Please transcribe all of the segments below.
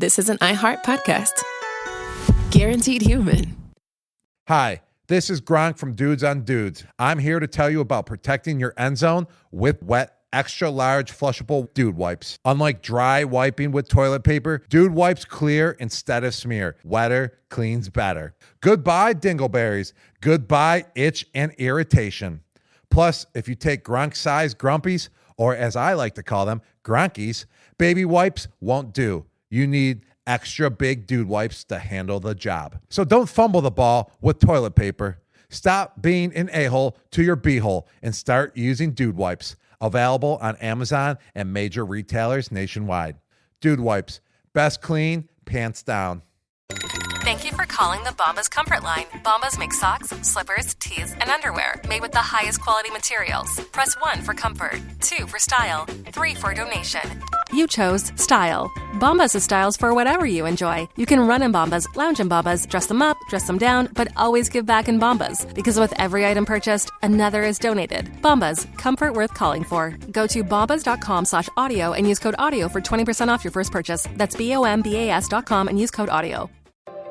this is an iHeart podcast. Guaranteed human. Hi, this is Gronk from Dudes on Dudes. I'm here to tell you about protecting your end zone with wet, extra large flushable Dude Wipes. Unlike dry wiping with toilet paper, Dude Wipes clear instead of smear. Wetter cleans better. Goodbye dingleberries. Goodbye itch and irritation. Plus, if you take Gronk-sized grumpies, or as I like to call them, Gronkies, baby wipes won't do. You need extra big Dude Wipes to handle the job. So don't fumble the ball with toilet paper. Stop being an a-hole to your b-hole and start using Dude Wipes. Available on Amazon and major retailers nationwide. Dude Wipes. Best clean, pants down. Thank you for calling the Bombas Comfort Line. Bombas make socks, slippers, tees, and underwear made with the highest quality materials. Press 1 for comfort, 2 for style, 3 for donation. You chose style. Bombas has styles for whatever you enjoy. You can run in Bombas, lounge in Bombas, dress them up, dress them down, but always give back in Bombas. Because with every item purchased, another is donated. Bombas, comfort worth calling for. Go to bombas.com/audio and use code AUDIO for 20% off your first purchase. That's BOMBAS.com and use code AUDIO.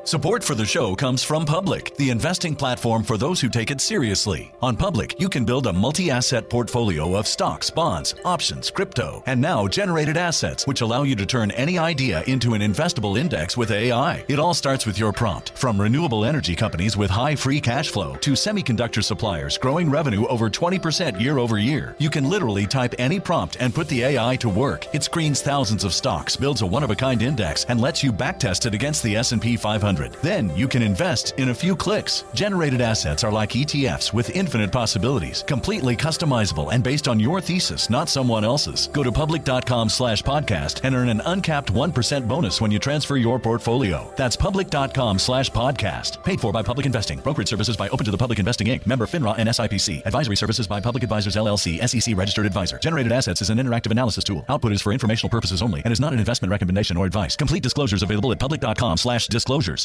Support for the show comes from Public, the investing platform for those who take it seriously. On Public, you can build a multi-asset portfolio of stocks, bonds, options, crypto, and now generated assets, which allow you to turn any idea into an investable index with AI. It all starts with your prompt. From renewable energy companies with high free cash flow to semiconductor suppliers growing revenue over 20% year over year, you can literally type any prompt and put the AI to work. It screens thousands of stocks, builds a one-of-a-kind index, and lets you backtest it against the S&P 500. Then you can invest in a few clicks. Generated assets are like ETFs with infinite possibilities, completely customizable and based on your thesis, not someone else's. Go to public.com/podcast and earn an uncapped 1% bonus when you transfer your portfolio. That's public.com/podcast. Paid for by Public Investing. Brokerage services by Open to the Public Investing Inc. Member FINRA and SIPC. Advisory services by Public Advisors LLC, SEC registered advisor. Generated assets is an interactive analysis tool. Output is for informational purposes only and is not an investment recommendation or advice. Complete disclosures available at public.com/disclosures.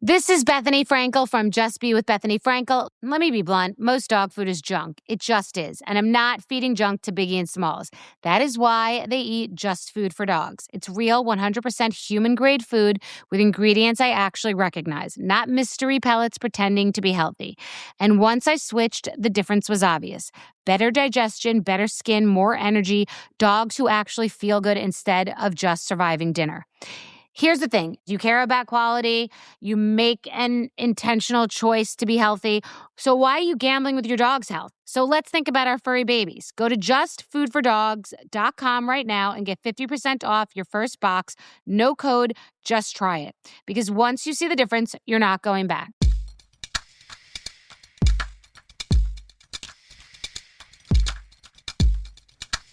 This is Bethany Frankel from Just Be with Bethany Frankel. Let me be blunt. Most dog food is junk. It just is. And I'm not feeding junk to Biggie and Smalls. That is why they eat Just Food for Dogs. It's real, 100% human-grade food with ingredients I actually recognize, not mystery pellets pretending to be healthy. And once I switched, the difference was obvious. Better digestion, better skin, more energy, dogs who actually feel good instead of just surviving dinner. Here's the thing. You care about quality. You make an intentional choice to be healthy. So why are you gambling with your dog's health? So let's think about our furry babies. Go to justfoodfordogs.com right now and get 50% off your first box. No code, just try it. Because once you see the difference, you're not going back.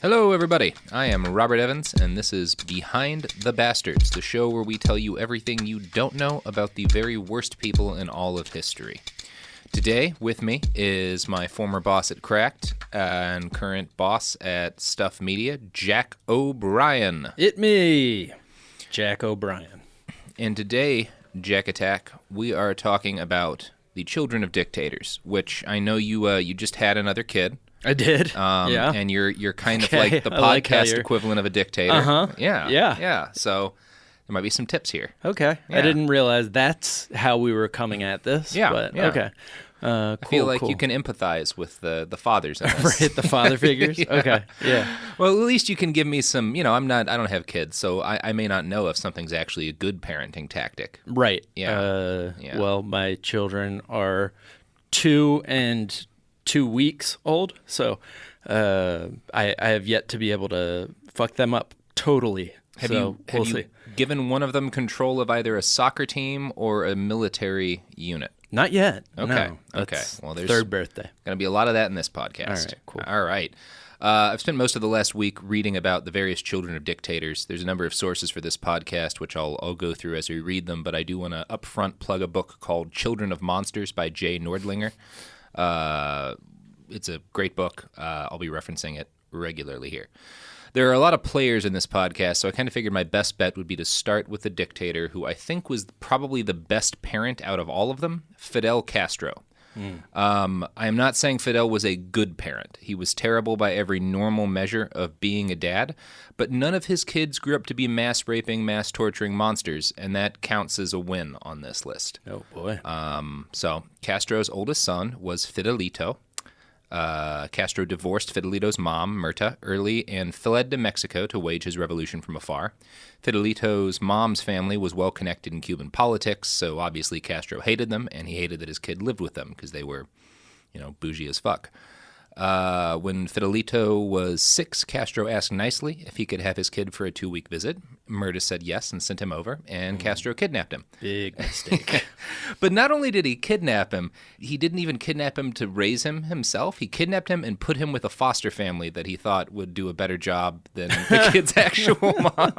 Hello, everybody. I am Robert Evans, and this is Behind the Bastards, the show where we tell you everything you don't know about the very worst people in all of history. Today, with me, is my former boss at Cracked and current boss at Stuff Media, Jack O'Brien. It me, Jack O'Brien. And today, Jack Attack, we are talking about the children of dictators, which I know you just had another kid. I did. Yeah. And you're kind of like the podcast equivalent of a dictator. Uh-huh. Yeah. So there might be some tips here. Okay. Yeah. I didn't realize that's how we were coming at this. Yeah. But, yeah. Okay. I feel like you can empathize with the fathers in this. Right, the father figures? Yeah. Okay. Yeah. Well, at least you can give me some, I don't have kids, so I may not know if something's actually a good parenting tactic. Right. Yeah. Well, my children are 2 and 2 weeks old, so I have yet to be able to fuck them up totally. Have you given one of them control of either a soccer team or a military unit? Not yet. Okay. No, Okay. Well, there's third birthday. Going to be a lot of that in this podcast. All right. Cool. All right. I've spent most of the last week reading about the various children of dictators. There's a number of sources for this podcast, which I'll go through as we read them, but I do want to upfront plug a book called Children of Monsters by Jay Nordlinger. It's a great book. I'll be referencing it regularly here. There are a lot of players in this podcast, so I kind of figured my best bet would be to start with the dictator who I think was probably the best parent out of all of them, Fidel Castro. I am not saying Fidel was a good parent. He was terrible by every normal measure of being a dad, but none of his kids grew up to be mass raping, mass torturing monsters, and that counts as a win on this list. Oh, boy. So Castro's oldest son was Fidelito. Castro divorced Fidelito's mom, Mirta, early and fled to Mexico to wage his revolution from afar. Fidelito's mom's family was well connected in Cuban politics, so obviously Castro hated them, and he hated that his kid lived with them because they were, bougie as fuck. When Fidelito was 6, Castro asked nicely if he could have his kid for a 2-week visit. Mirta said yes and sent him over, and Castro kidnapped him. Big mistake. But not only did he kidnap him, he didn't even kidnap him to raise him himself. He kidnapped him and put him with a foster family that he thought would do a better job than the kid's actual mom.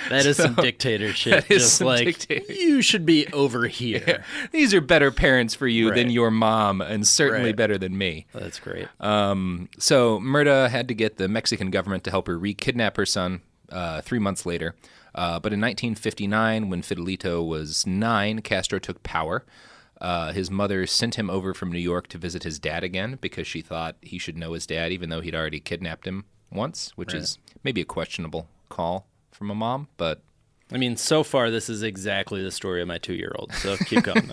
That is some dictator shit. Just you should be over here. Yeah. These are better parents for you than your mom, and certainly better than me. That's great. So Mirta had to get the Mexican government to help her re-kidnap her son 3 months later. But in 1959, when Fidelito was 9, Castro took power. His mother sent him over from New York to visit his dad again because she thought he should know his dad, even though he'd already kidnapped him once, which is maybe a questionable call from a mom, but... I mean, so far, this is exactly the story of my 2-year-old, so keep going.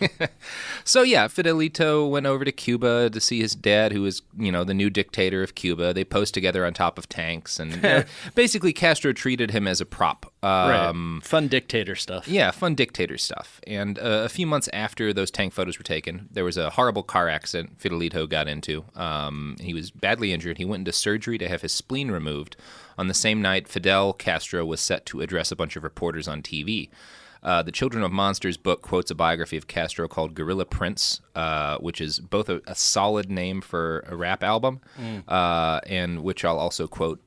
So, yeah, Fidelito went over to Cuba to see his dad, who is, the new dictator of Cuba. They posed together on top of tanks, and basically Castro treated him as a prop. Fun dictator stuff. Yeah, fun dictator stuff. And a few months after those tank photos were taken, there was a horrible car accident Fidelito got into. He was badly injured. He went into surgery to have his spleen removed. On the same night, Fidel Castro was set to address a bunch of reporters on TV. The Children of Monsters book quotes a biography of Castro called Gorilla Prince, which is both a solid name for a rap album, and which I'll also quote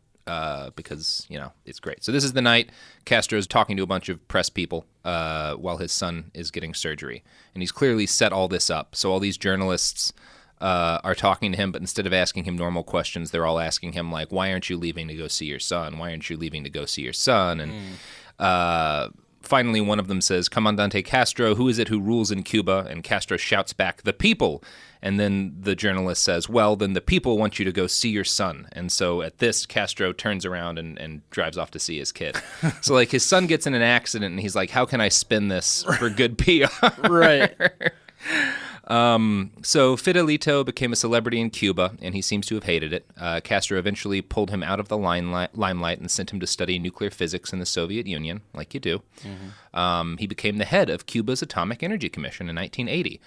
because, it's great. So this is the night Castro's talking to a bunch of press people while his son is getting surgery. And he's clearly set all this up. So all these journalists... are talking to him, but instead of asking him normal questions, they're all asking him, like, why aren't you leaving to go see your son? Why aren't you leaving to go see your son? And finally, one of them says, Comandante Castro, who is it who rules in Cuba? And Castro shouts back, the people. And then the journalist says, well, then the people want you to go see your son. And so at this, Castro turns around and drives off to see his kid. So, his son gets in an accident, and he's like, how can I spin this for good PR? Right. So Fidelito became a celebrity in Cuba, and he seems to have hated it. Castro eventually pulled him out of the limelight and sent him to study nuclear physics in the Soviet Union, like you do. Mm-hmm. He became the head of Cuba's Atomic Energy Commission in 1980.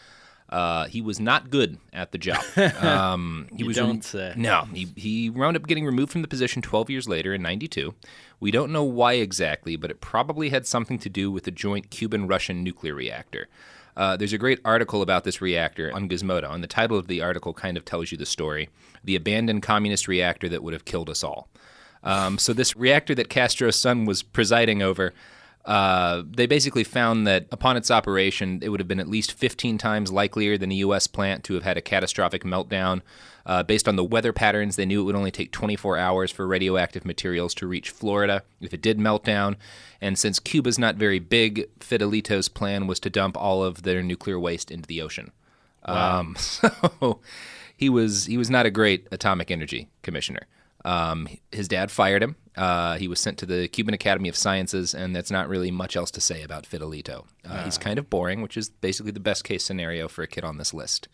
He was not good at the job. Don't say. No, he wound up getting removed from the position 12 years later in 92. We don't know why exactly, but it probably had something to do with the joint Cuban-Russian nuclear reactor. There's a great article about this reactor on Gizmodo, and the title of the article kind of tells you the story. The abandoned communist reactor that would have killed us all. So this reactor that Castro's son was presiding over, they basically found that upon its operation, it would have been at least 15 times likelier than a U.S. plant to have had a catastrophic meltdown. Based on the weather patterns, they knew it would only take 24 hours for radioactive materials to reach Florida if it did melt down. And since Cuba's not very big, Fidelito's plan was to dump all of their nuclear waste into the ocean. Wow. So he was not a great atomic energy commissioner. His dad fired him. He was sent to the Cuban Academy of Sciences, and that's not really much else to say about Fidelito. He's kind of boring, which is basically the best case scenario for a kid on this list.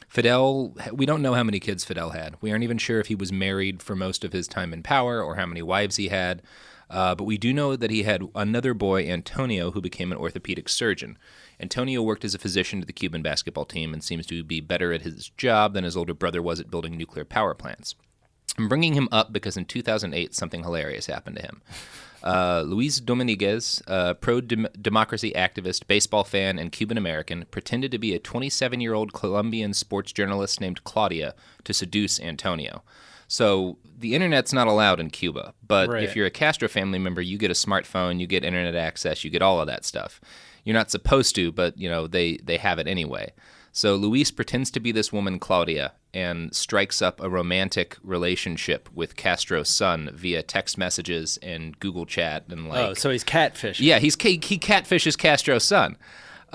Fidel, we don't know how many kids Fidel had. We aren't even sure if he was married for most of his time in power or how many wives he had. But we do know that he had another boy, Antonio, who became an orthopedic surgeon. Antonio worked as a physician to the Cuban basketball team and seems to be better at his job than his older brother was at building nuclear power plants. I'm bringing him up because in 2008, something hilarious happened to him. Luis Dominguez, a pro-democracy activist, baseball fan, and Cuban-American, pretended to be a 27-year-old Colombian sports journalist named Claudia to seduce Antonio. So the internet's not allowed in Cuba, but if you're a Castro family member, you get a smartphone, you get internet access, you get all of that stuff. You're not supposed to, but they have it anyway. So Luis pretends to be this woman, Claudia, and strikes up a romantic relationship with Castro's son via text messages and Google Chat and so he's catfishing. Yeah, he catfishes Castro's son.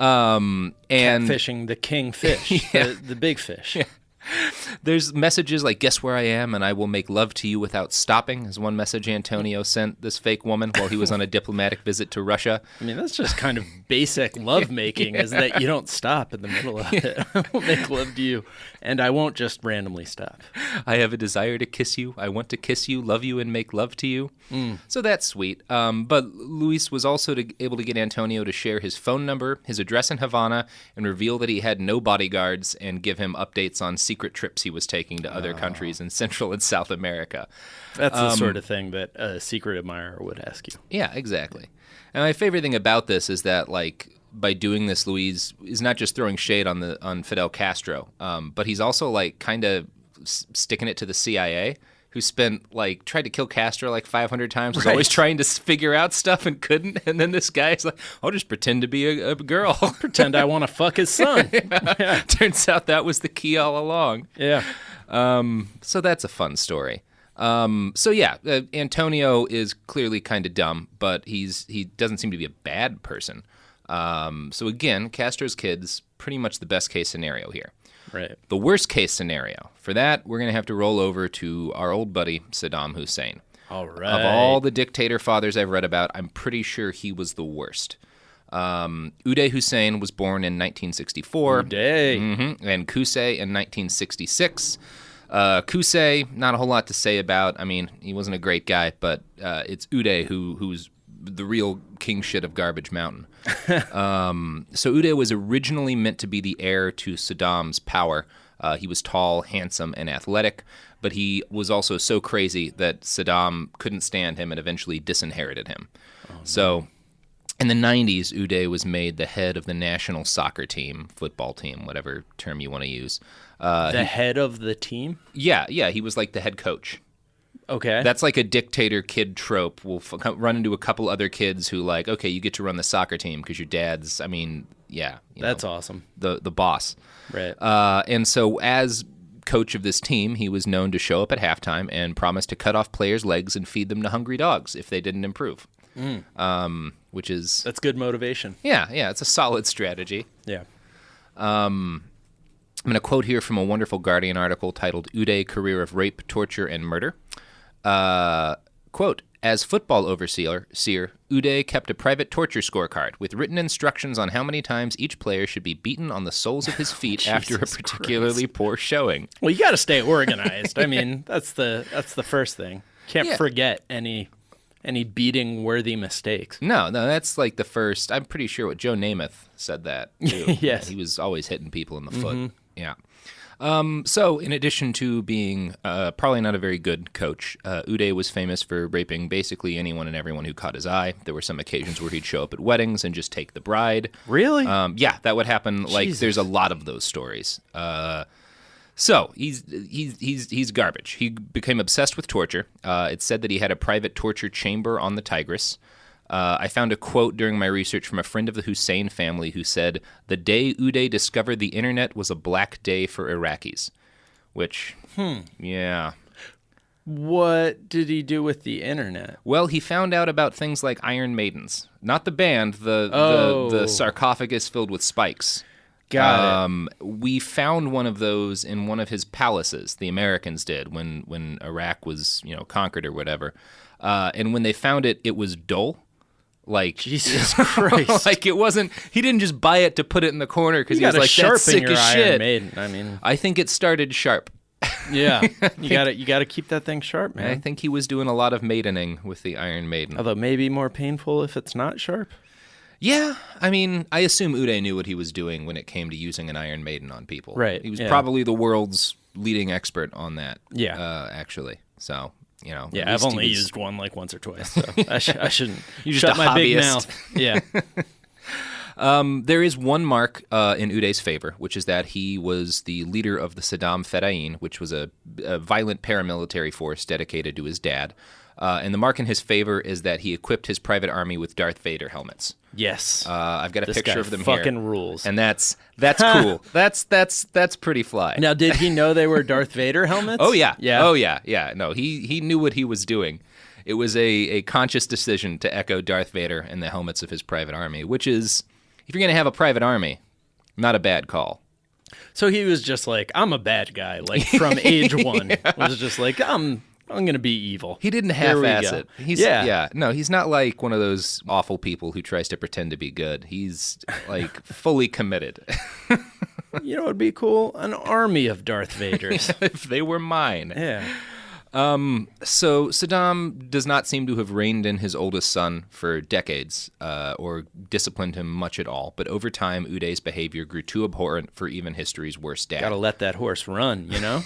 And Catfishing the kingfish, the big fish. Yeah. There's messages like, guess where I am and I will make love to you without stopping, is one message Antonio sent this fake woman while he was on a diplomatic visit to Russia. I mean, that's just kind of basic lovemaking, is that you don't stop in the middle of it. I will make love to you, and I won't just randomly stop. I have a desire to kiss you. I want to kiss you, love you, and make love to you. So that's sweet. But Luis was also able to get Antonio to share his phone number, his address in Havana, and reveal that he had no bodyguards and give him updates on secret trips he was taking to other countries in Central and South America. That's the sort of thing that a secret admirer would ask you. Yeah, exactly. And my favorite thing about this is that, like, by doing this, Luis is not just throwing shade on Fidel Castro, but he's also, like, kind of sticking it to the CIA, who tried to kill Castro like 500 times, was always trying to figure out stuff and couldn't. And then this guy's like, I'll just pretend to be a girl. Pretend I want to fuck his son. Yeah. Turns out that was the key all along. Yeah. So that's a fun story. Antonio is clearly kind of dumb, but he doesn't seem to be a bad person. So again, Castro's kid's pretty much the best case scenario here. Right. The worst case scenario, for that, we're going to have to roll over to our old buddy, Saddam Hussein. All right. Of all the dictator fathers I've read about, I'm pretty sure he was the worst. Uday Hussein was born in 1964. Uday. And Qusay in 1966. Qusay, not a whole lot to say about. I mean, he wasn't a great guy, but it's Uday who's the real king shit of Garbage Mountain. So Uday was originally meant to be the heir to Saddam's power. He was tall, handsome, and athletic, but he was also so crazy that Saddam couldn't stand him and eventually disinherited him. So in the 90s, Uday was made the head of the national soccer team, football team, whatever term you want to use. Head of the team? Yeah, he was like the head coach. Okay. That's like a dictator kid trope. We'll run into a couple other kids who like, okay, you get to run the soccer team because your dad's, That's awesome. The boss. Right. And so as coach of this team, he was known to show up at halftime and promise to cut off players' legs and feed them to hungry dogs if they didn't improve. Which is... That's good motivation. Yeah, it's a solid strategy. Yeah. I'm going to quote here from a wonderful Guardian article titled Uday, Career of Rape, Torture, and Murder. Quote, as football overseer, Uday kept a private torture scorecard with written instructions on how many times each player should be beaten on the soles of his feet after a particularly poor showing. Well, you got to stay organized. I mean, that's the first thing. Can't forget any beating-worthy mistakes. No, that's like the first. I'm pretty sure what Joe Namath said that, too. Yes. He was always hitting people in the foot. Yeah. So in addition to being probably not a very good coach, Uday was famous for raping basically anyone and everyone who caught his eye. There were some occasions where he'd show up at weddings and just take the bride. Really? Yeah, that would happen. Like, Jesus. There's a lot of those stories. So he's garbage. He became obsessed with torture. It's said that he had a private torture chamber on the Tigris. I found a quote during my research from a friend of the Hussein family who said, "The day Uday discovered the internet was a black day for Iraqis," which, yeah. What did he do with the internet? Well, he found out about things like Iron Maidens, not the band, the sarcophagus filled with spikes. Got it. We found one of those in one of his palaces. The Americans did when Iraq was conquered or whatever. And when they found it, it was dull. Like, Jesus Christ. Like, it wasn't, he didn't just buy it to put it in the corner because he was like, that's sick as shit. Maiden. I mean, I think it started sharp. Yeah. you gotta keep that thing sharp, man. I think he was doing a lot of maidening with the Iron Maiden. Although maybe more painful if it's not sharp. Yeah, I mean, I assume Uday knew what he was doing when it came to using an Iron Maiden on people. Right. He was probably the world's leading expert on that. Yeah. Actually. So, Yeah, I've only used one like once or twice, so I shouldn't You're shut just a my big hobbyist. mouth. Yeah. There is one mark in Uday's favor, which is that he was the leader of the Saddam Fedayeen, which was a violent paramilitary force dedicated to his dad. And the mark in his favor is that he equipped his private army with Darth Vader helmets. Yes. I've got a This picture guy of them here. fucking rules. And that's cool. That's pretty fly. Now, did he know they were Darth Vader helmets? Oh, yeah. Yeah. Oh, yeah. No, he knew what he was doing. It was a conscious decision to echo Darth Vader and the helmets of his private army, which is, If you're going to have a private army, not a bad call. So he was just like, I'm a bad guy, like from age one. Was just like, I'm going to be evil. He didn't half-ass it. No, he's not like one of those awful people who tries to pretend to be good. He's like fully committed. You know what would be cool? An army of Darth Vaders. If they were mine. Yeah. So Saddam does not seem to have reined in his oldest son for decades, or disciplined him much at all. But over time, Uday's behavior grew too abhorrent for even history's worst dad. Gotta let that horse run, you know?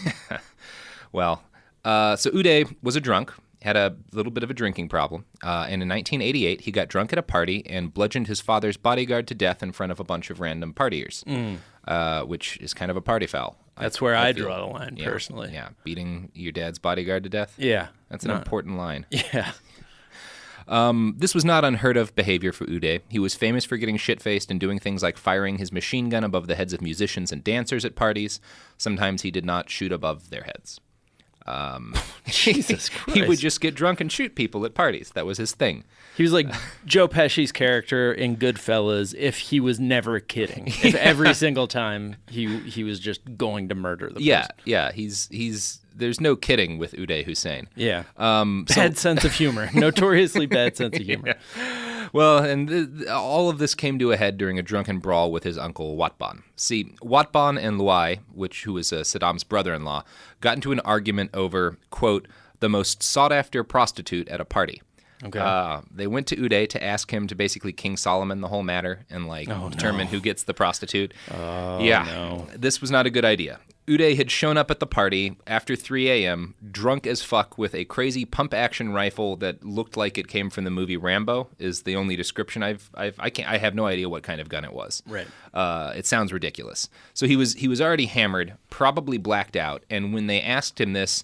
Well, so Uday was a drunk, had a little bit of a drinking problem, and in 1988, he got drunk at a party and bludgeoned his father's bodyguard to death in front of a bunch of random partiers, which is kind of a party foul. That's where I draw the line, personally. Yeah, beating your dad's bodyguard to death? Yeah. That's an important line. Yeah. This was not unheard of behavior for Uday. He was famous for getting shit-faced and doing things like firing his machine gun above the heads of musicians and dancers at parties. Sometimes he did not shoot above their heads. Jesus Christ. He would just get drunk and shoot people at parties. That was his thing. He was like Joe Pesci's character in Goodfellas if he was never kidding. If every single time he was just going to murder the person. Yeah. He's there's no kidding with Uday Hussein. Yeah. Bad sense of humor. Notoriously bad sense of humor. Well, and all of this came to a head during a drunken brawl with his uncle Watban. See, Watban and Luai, who was Saddam's brother-in-law, got into an argument over, quote, the most sought-after prostitute at a party. Okay. They went to Uday to ask him to basically King Solomon the whole matter and determine who gets the prostitute. No. This was not a good idea. Uday had shown up at the party after 3 a.m., drunk as fuck with a crazy pump-action rifle that looked like it came from the movie Rambo, is the only description I have no idea what kind of gun it was. Right. It sounds ridiculous. So he was already hammered, probably blacked out, and when they asked him this,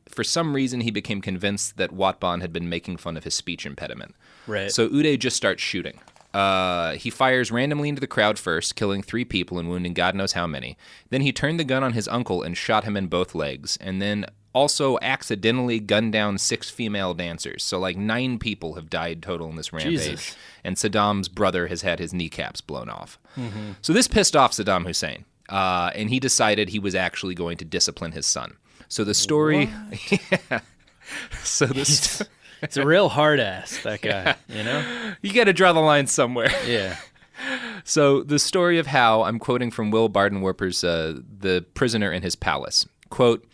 for some reason he became convinced that Watban had been making fun of his speech impediment. Right. So Uday just starts shooting. He fires randomly into the crowd first, killing 3 people and wounding God knows how many. Then he turned the gun on his uncle and shot him in both legs, and then also accidentally gunned down 6 female dancers. So 9 people have died total in this rampage. Jesus. And Saddam's brother has had his kneecaps blown off. Mm-hmm. So this pissed off Saddam Hussein, and he decided he was actually going to discipline his son. So the story... Yeah. So this... It's a real hard ass, that guy, you know? You got to draw the line somewhere. Yeah. So the story of how, I'm quoting from Will Bardenwerper's The Prisoner in His Palace, quote,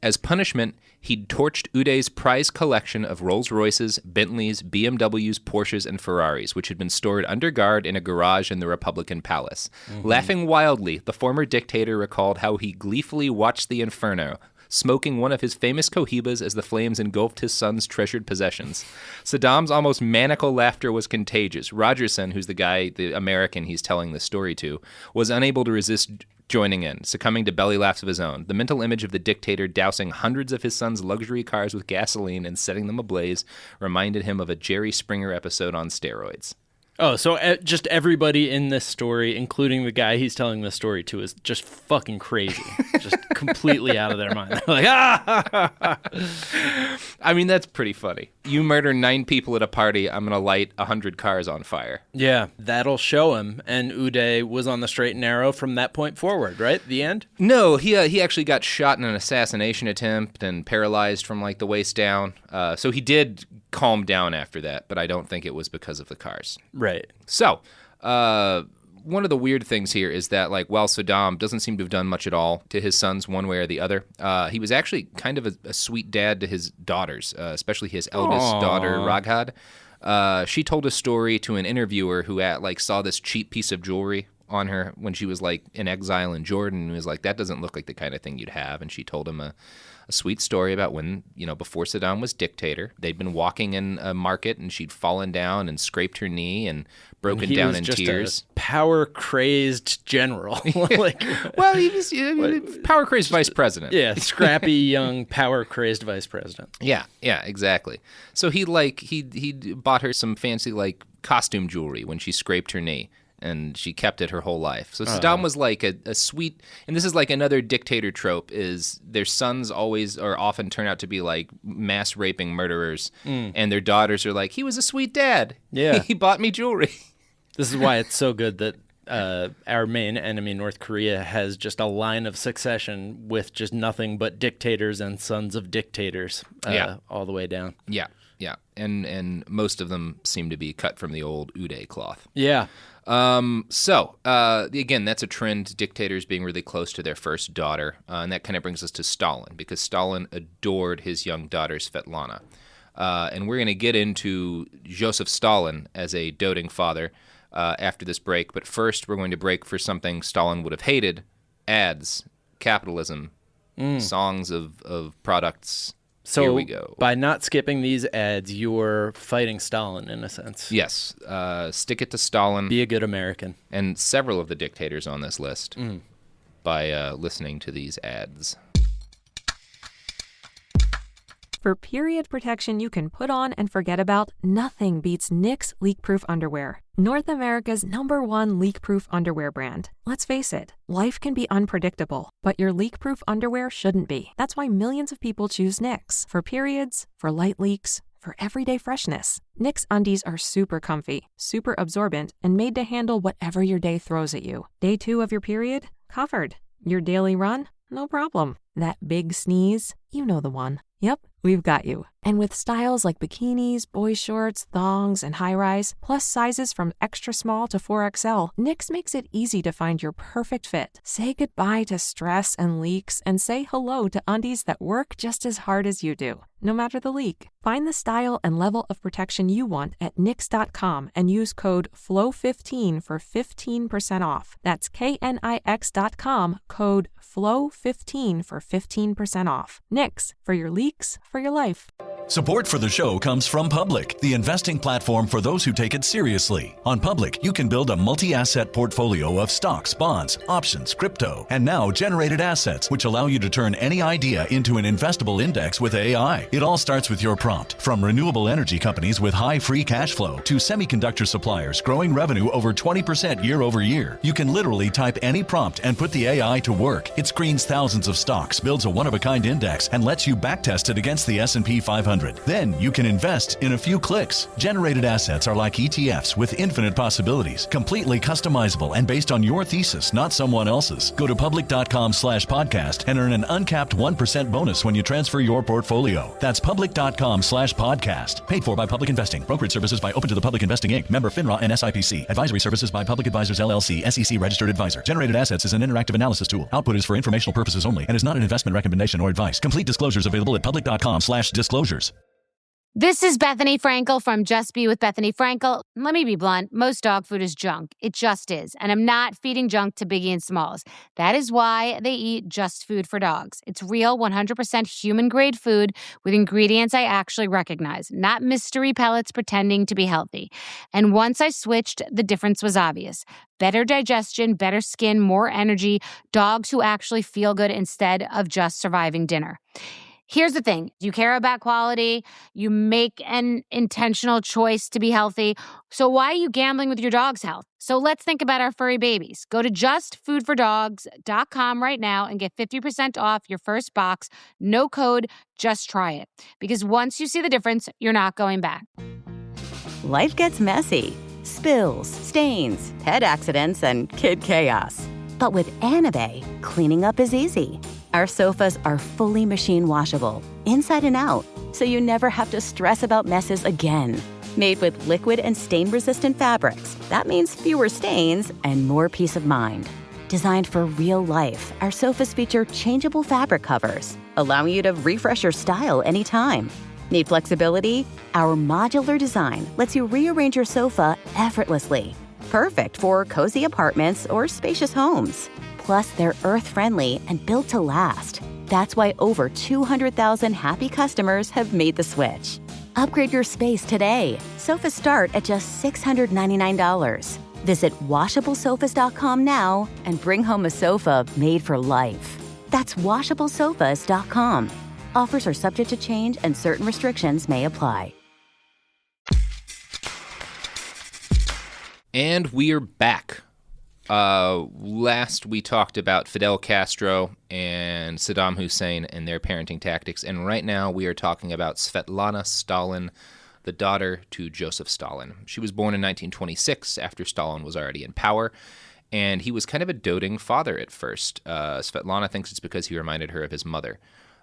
as punishment, he'd torched Uday's prized collection of Rolls-Royces, Bentleys, BMWs, Porsches, and Ferraris, which had been stored under guard in a garage in the Republican Palace. Mm-hmm. Laughing wildly, the former dictator recalled how he gleefully watched the inferno, smoking one of his famous cohibas as the flames engulfed his son's treasured possessions. Saddam's almost maniacal laughter was contagious. Rogerson, who's the American he's telling the story to, was unable to resist joining in, succumbing to belly laughs of his own. The mental image of the dictator dousing hundreds of his son's luxury cars with gasoline and setting them ablaze reminded him of a Jerry Springer episode on steroids. Oh, so just everybody in this story, including the guy he's telling the story to, is just fucking crazy. Just completely out of their mind. They're like, ah! I mean, that's pretty funny. You murder 9 people at a party, I'm going to light 100 cars on fire. Yeah, that'll show him. And Uday was on the straight and narrow from that point forward, right? The end? No, he actually got shot in an assassination attempt and paralyzed from the waist down. So he did calm down after that, but I don't think it was because of the cars. Right. So, one of the weird things here is that, while Saddam doesn't seem to have done much at all to his sons one way or the other, he was actually kind of a sweet dad to his daughters, especially his eldest daughter, Raghad. She told a story to an interviewer who saw this cheap piece of jewelry on her when she was in exile in Jordan and was like, that doesn't look like the kind of thing you'd have. And she told him a sweet story about when, before Saddam was dictator, they'd been walking in a market and she'd fallen down and scraped her knee and broken down in tears. A power-crazed general. Well, he was power-crazed vice president. Yeah, scrappy, young, power-crazed vice president. Yeah, exactly. So he bought her some fancy, costume jewelry when she scraped her knee. And she kept it her whole life. So Saddam was a sweet, and this is another dictator trope, is their sons always or often turn out to be mass raping murderers, and their daughters are he was a sweet dad. Yeah. He bought me jewelry. This is why it's so good that our main enemy, North Korea, has just a line of succession with just nothing but dictators and sons of dictators all the way down. Yeah, yeah. And most of them seem to be cut from the old Uday cloth. Yeah. Again, that's a trend, dictators being really close to their first daughter. And that kind of brings us to Stalin, because Stalin adored his young daughter, Svetlana. And we're going to get into Joseph Stalin as a doting father after this break. But first, we're going to break for something Stalin would have hated: ads, capitalism, songs of products. So here we go. By not skipping these ads, you're fighting Stalin in a sense. Yes. Stick it to Stalin. Be a good American. And several of the dictators on this list by listening to these ads. For period protection you can put on and forget about, nothing beats Knix leak-proof underwear. North America's #1 leak-proof underwear brand. Let's face it, life can be unpredictable, but your leak-proof underwear shouldn't be. That's why millions of people choose Knix. For periods, for light leaks, for everyday freshness. Knix undies are super comfy, super absorbent, and made to handle whatever your day throws at you. Day 2 of your period? Covered. Your daily run? No problem. That big sneeze? You know the one. Yep, we've got you. And with styles like bikinis, boy shorts, thongs, and high-rise, plus sizes from extra small to 4XL, Knix makes it easy to find your perfect fit. Say goodbye to stress and leaks, and say hello to undies that work just as hard as you do, no matter the leak. Find the style and level of protection you want at Knix.com and use code FLOW15 for 15% off. That's KNIX.com, code FLOW15 for 15% off. Knix, for your leaks, for your life. Support for the show comes from Public, the investing platform for those who take it seriously. On Public, you can build a multi-asset portfolio of stocks, bonds, options, crypto, and now generated assets, which allow you to turn any idea into an investable index with AI. It all starts with your prompt. From renewable energy companies with high free cash flow to semiconductor suppliers growing revenue over 20% year over year, you can literally type any prompt and put the AI to work. It screens thousands of stocks, builds a one-of-a-kind index, and lets you backtest it against the S&P 500. Then you can invest in a few clicks. Generated assets are like ETFs with infinite possibilities, completely customizable and based on your thesis, not someone else's. Go to public.com/podcast and earn an uncapped 1% bonus when you transfer your portfolio. That's public.com/podcast. Paid for by Public Investing. Brokerage services by Open to the Public Investing Inc. Member FINRA and SIPC. Advisory services by Public Advisors LLC, SEC registered advisor. Generated assets is an interactive analysis tool. Output is for informational purposes only and is not an investment recommendation or advice. Complete disclosures available at public.com/disclosures. This is Bethany Frankel from Just Be with Bethany Frankel. Let me be blunt. Most dog food is junk. It just is. And I'm not feeding junk to Biggie and Smalls. That is why they eat Just Food for Dogs. It's real, 100% human-grade food with ingredients I actually recognize, not mystery pellets pretending to be healthy. And once I switched, the difference was obvious. Better digestion, better skin, more energy, dogs who actually feel good instead of just surviving dinner. Here's the thing. You care about quality. You make an intentional choice to be healthy. So why are you gambling with your dog's health? So let's think about our furry babies. Go to justfoodfordogs.com right now and get 50% off your first box. No code, just try it. Because once you see the difference, you're not going back. Life gets messy. Spills, stains, pet accidents, and kid chaos. But with Anabay, cleaning up is easy. Our sofas are fully machine washable, inside and out, so you never have to stress about messes again. Made with liquid and stain-resistant fabrics, that means fewer stains and more peace of mind. Designed for real life, our sofas feature changeable fabric covers, allowing you to refresh your style anytime. Need flexibility? Our modular design lets you rearrange your sofa effortlessly. Perfect for cozy apartments or spacious homes. Plus, they're earth-friendly and built to last. That's why over 200,000 happy customers have made the switch. Upgrade your space today. Sofas start at just $699. Visit washablesofas.com now and bring home a sofa made for life. That's washablesofas.com. Offers are subject to change and certain restrictions may apply. And we are back. Last we talked about Fidel Castro and Saddam Hussein and their parenting tactics, and right now we are talking about Svetlana Stalin, the daughter to Joseph Stalin. She was born in 1926 after Stalin was already in power, And he was kind of a doting father at first. Svetlana thinks it's because he reminded her of his mother.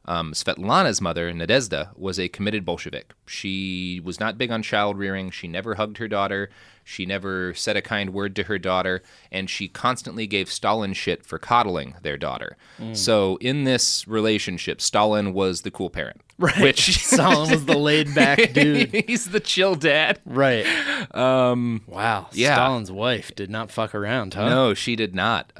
Svetlana's mother, Nadezhda, was a committed Bolshevik. She was not big on child rearing. She never hugged her daughter. She never said a kind word to her daughter. And she constantly gave Stalin shit for coddling their daughter. So in this relationship, Stalin was the cool parent. Right. Which Stalin was the laid-back dude. He's the chill dad. Right. Wow. Yeah. Stalin's wife did not fuck around, huh? No, she did not.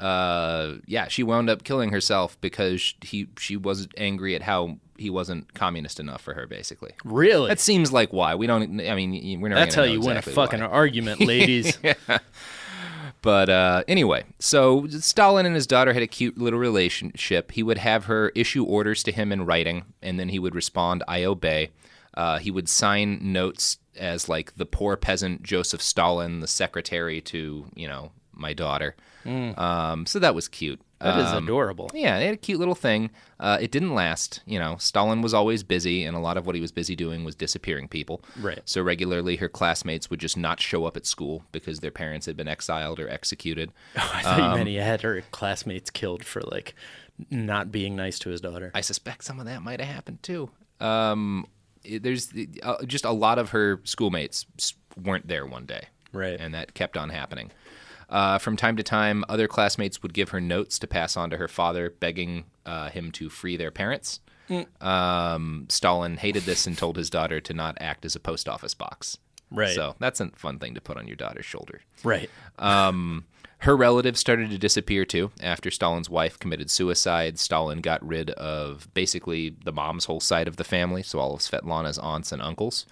She wound up killing herself because she was angry at how he wasn't communist enough for her, basically. Really? That seems like why. We're never That's how gonna know you win a exactly fucking why. argument, ladies. Yeah. But anyway, so Stalin and his daughter had a cute little relationship. He would have her issue orders to him in writing, and then he would respond, "I obey." He would sign notes as like the poor peasant Joseph Stalin, the secretary to, my daughter. So that was cute. That is adorable. Yeah, they had a cute little thing. It didn't last. Stalin was always busy, and a lot of what he was busy doing was disappearing people. Right. So regularly her classmates would just not show up at school because their parents had been exiled or executed. Oh, I thought you meant he had her classmates killed for, like, not being nice to his daughter. I suspect some of that might have happened, too. There's just a lot of her schoolmates weren't there one day. Right. And that kept on happening. From time to time, other classmates would give her notes to pass on to her father, begging him to free their parents. Stalin hated this and told his daughter to not act as a post office box. Right. So that's a fun thing to put on your daughter's shoulder. Right. Her relatives started to disappear, too. After Stalin's wife committed suicide, Stalin got rid of basically the mom's whole side of the family, so all of Svetlana's aunts and uncles.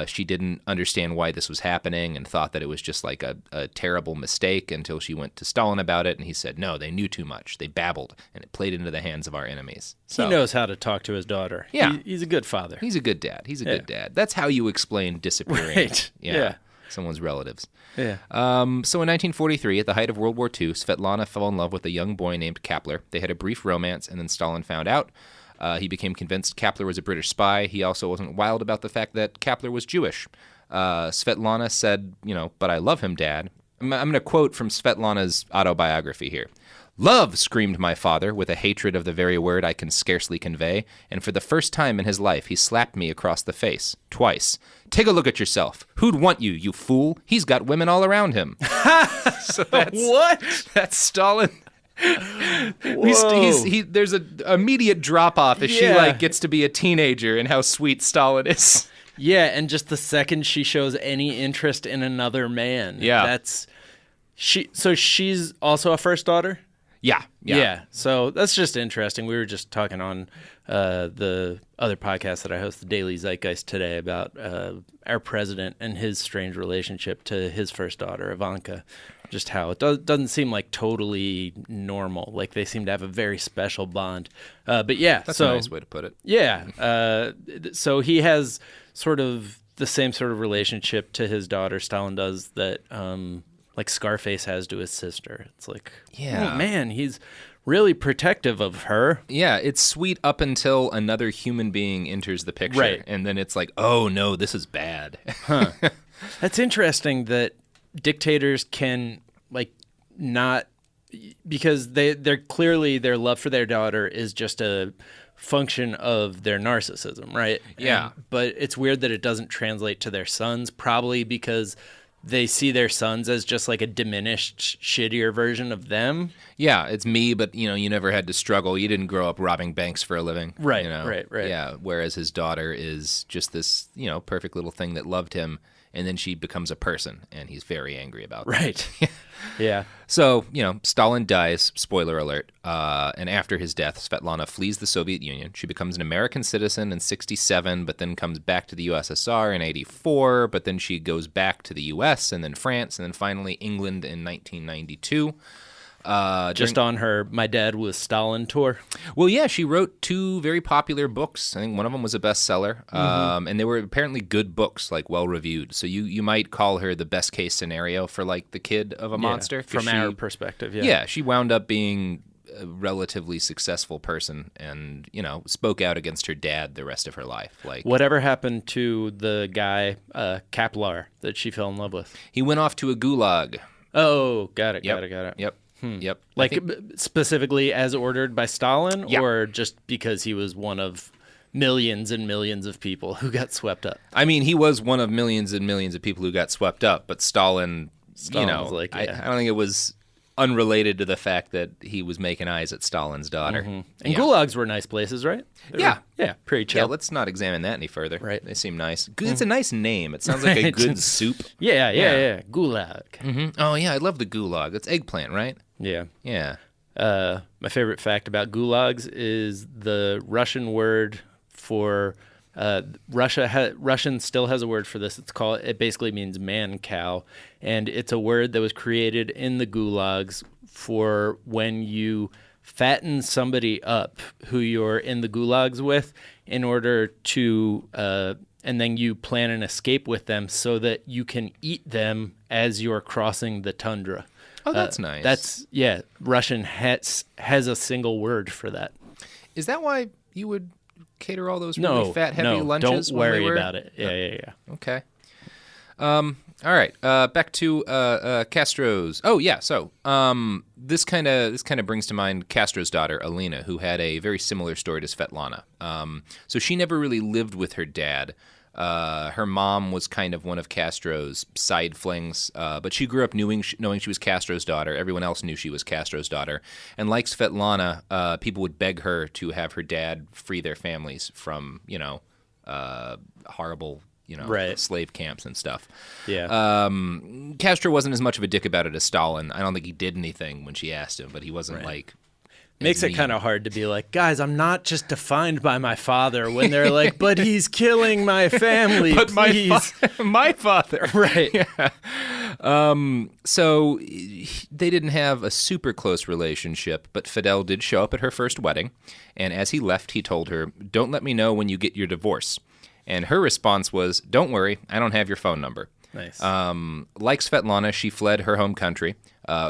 She didn't understand why this was happening and thought that it was just like a terrible mistake until she went to Stalin about it, and he said, no, they knew too much. They babbled, and it played into the hands of our enemies. So, he knows how to talk to his daughter. Yeah. He's a good father. He's a good dad. He's a good dad. That's how you explain disappearing. Right. Yeah. Someone's relatives. Yeah. So in 1943, at the height of World War II, Svetlana fell in love with a young boy named Kapler. They had a brief romance, and then Stalin found out. He became convinced Kapler was a British spy. He also wasn't wild about the fact that Kapler was Jewish. Svetlana said, but I love him, Dad. I'm going to quote from Svetlana's autobiography here. Love, screamed my father, with a hatred of the very word I can scarcely convey, and for the first time in his life he slapped me across the face, twice. Take a look at yourself. Who'd want you, you fool? He's got women all around him. So that's, what? That's Stalin. Whoa. There's an immediate drop-off as she Yeah. gets to be a teenager and how sweet Stalin is. Yeah, and just the second she shows any interest in another man. Yeah. So she's also a first daughter? Yeah. So that's just interesting. We were just talking on the other podcast that I host, the Daily Zeitgeist, today about our president and his strange relationship to his first daughter, Ivanka. Just how it doesn't seem like totally normal. Like they seem to have a very special bond. But yeah. That's a nice way to put it. Yeah. So he has sort of the same sort of relationship to his daughter, Stalin does, that like Scarface has to his sister. It's like, Yeah. oh man, he's really protective of her. Yeah, it's sweet up until another human being enters the picture. Right. And then it's like, oh no, this is bad. That's interesting that dictators can not, because they're clearly, their love for their daughter is just a function of their narcissism, right? Yeah. But it's weird that it doesn't translate to their sons, probably because they see their sons as just like a diminished, shittier version of them. Yeah, it's me, but you never had to struggle. You didn't grow up robbing banks for a living. Right, you know? right. Yeah, whereas his daughter is just this, perfect little thing that loved him, and then she becomes a person, and he's very angry about that. Right. Yeah. So, Stalin dies, spoiler alert, and after his death, Svetlana flees the Soviet Union. She becomes an American citizen in 1967, but then comes back to the USSR in 1984, but then she goes back to the US, and then France, and then finally England in 1992. Just on her My Dad Was Stalin tour. Well, yeah, she wrote 2 very popular books. I think one of them was a bestseller, and they were apparently good books, well-reviewed. So you might call her the best-case scenario for, the kid of a monster. From our perspective, yeah. Yeah, she wound up being a relatively successful person and, spoke out against her dad the rest of her life. Whatever happened to the guy, Kaplar, that she fell in love with? He went off to a gulag. Oh, got it. Yep. Yep. Like specifically as ordered by Stalin, Yeah. or just because he was one of millions and millions of people who got swept up? I mean, he was one of millions and millions of people who got swept up, but Stalin was like, I don't think it was unrelated to the fact that he was making eyes at Stalin's daughter. And gulags were nice places, right? Yeah. Pretty chill. Yeah, let's not examine that any further. Right. They seem nice. It's a nice name. It sounds like a good soup. Yeah. Gulag. Oh, yeah, I love the gulag. It's eggplant, right? Yeah. Yeah. My favorite fact about gulags is the Russian word for Russian still has a word for this. It basically means man cow, and it's a word that was created in the gulags for when you fatten somebody up who you're in the gulags with in order to and then you plan an escape with them so that you can eat them as you're crossing the tundra. Oh, that's nice. Russian has a single word for that. Is that why you would cater all those really fat, heavy lunches? Don't worry about it. Yeah. Okay. All right. Back to Castro's. Oh yeah. So this kind of brings to mind Castro's daughter Alina, who had a very similar story to Svetlana. So she never really lived with her dad. Her mom was kind of one of Castro's side flings, but she grew up knowing she was Castro's daughter. Everyone else knew she was Castro's daughter. And like Svetlana, people would beg her to have her dad free their families from, horrible, slave camps and stuff. Yeah. Castro wasn't as much of a dick about it as Stalin. I don't think he did anything when she asked him, but he wasn't like... Makes it kind of hard to be like, guys, I'm not just defined by my father, when they're like, but he's killing my family, but please. My father. Right. Yeah. So they didn't have a super close relationship, but Fidel did show up at her first wedding, and as he left, he told her, "Don't let me know when you get your divorce." And her response was, "Don't worry, I don't have your phone number." Nice. Like Svetlana, she fled her home country.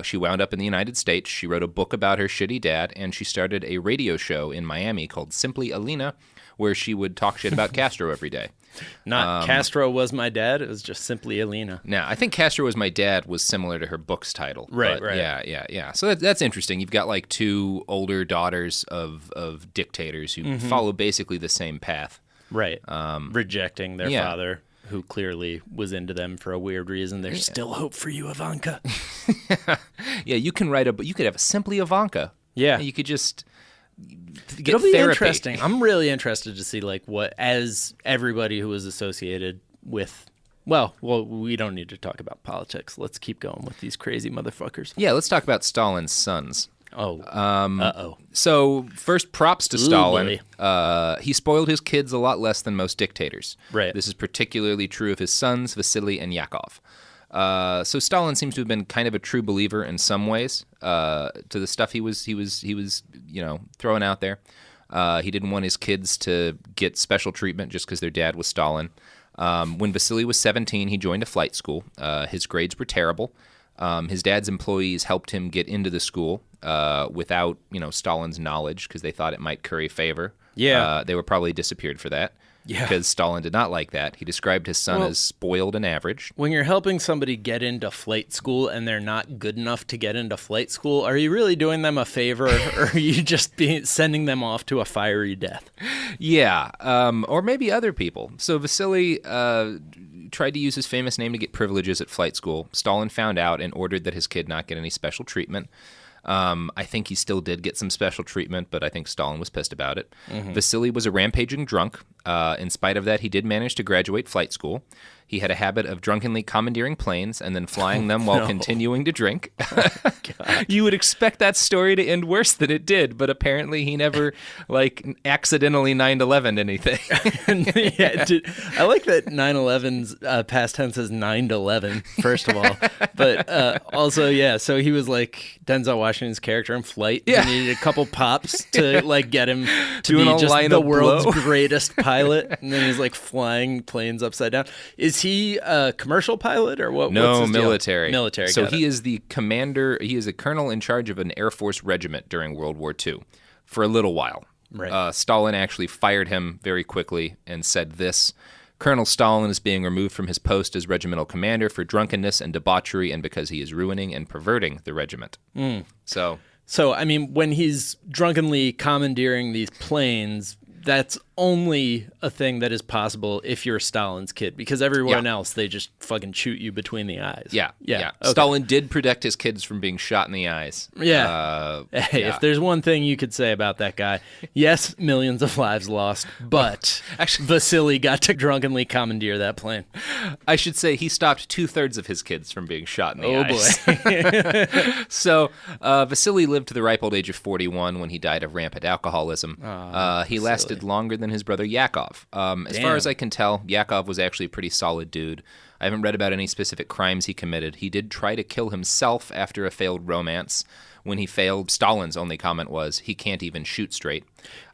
She wound up in the United States. She wrote a book about her shitty dad, and she started a radio show in Miami called Simply Alina, where she would talk shit about Castro every day. Not Castro was my dad. It was just Simply Alina. Now, I think Castro was my dad was similar to her book's title. Right. Yeah. So that's interesting. You've got like two older daughters of dictators who follow basically the same path. Right. Rejecting their father, who clearly was into them for a weird reason. There's still hope for you, Ivanka. Yeah, you can you could have a Simply Ivanka. Yeah. You could just get It'll be therapy. Interesting. I'm really interested to see like what, as everybody who was associated with, well, we don't need to talk about politics. Let's keep going with these crazy motherfuckers. Yeah, let's talk about Stalin's sons. Oh. So first, props to Stalin. Boy. He spoiled his kids a lot less than most dictators. Right. This is particularly true of his sons, Vasily and Yakov. So Stalin seems to have been kind of a true believer in some ways to the stuff he was throwing out there. He didn't want his kids to get special treatment just because their dad was Stalin. When Vasily was 17, he joined a flight school. His grades were terrible. His dad's employees helped him get into the school without, Stalin's knowledge because they thought it might curry favor. Yeah. They were probably disappeared for that. Yeah. Because Stalin did not like that. He described his son as spoiled and average. When you're helping somebody get into flight school and they're not good enough to get into flight school, are you really doing them a favor, or are you just sending them off to a fiery death? Yeah, or maybe other people. So Vasily tried to use his famous name to get privileges at flight school. Stalin found out and ordered that his kid not get any special treatment. I think he still did get some special treatment, but I think Stalin was pissed about it. Vasily was a rampaging drunk. In spite of that, he did manage to graduate flight school. He had a habit of drunkenly commandeering planes and then flying them while continuing to drink. You would expect that story to end worse than it did, but apparently he never, accidentally 9/11 anything. I like that 9/11's past tense is 9/11, first of all. But also, so he was like Denzel Washington's character in Flight. Yeah. He needed a couple pops to get him to Doing be a just line the of world's blow. greatest pilot. And then he's flying planes upside down. Is he a commercial pilot or what? No, what's his deal? military. Military. So he is the commander. He is a colonel in charge of an Air Force regiment during World War II for a little while. Right. Stalin actually fired him very quickly and said this Colonel Stalin is being removed from his post as regimental commander for drunkenness and debauchery and because he is ruining and perverting the regiment. So, I mean, when he's drunkenly commandeering these planes, that's only a thing that is possible if you're Stalin's kid, because everyone else, they just fucking shoot you between the eyes. Yeah. Okay. Stalin did protect his kids from being shot in the eyes. If there's one thing you could say about that guy, yes, millions of lives lost, but actually, Vasily got to drunkenly commandeer that plane. I should say he stopped 2/3 of his kids from being shot in the eyes. Boy. So Vasily lived to the ripe old age of 41 when he died of rampant alcoholism. He lasted longer than his brother Yakov. As far as I can tell, Yakov was actually a pretty solid dude. I haven't read about any specific crimes he committed. He did try to kill himself after a failed romance. When he failed, Stalin's only comment was, he can't even shoot straight.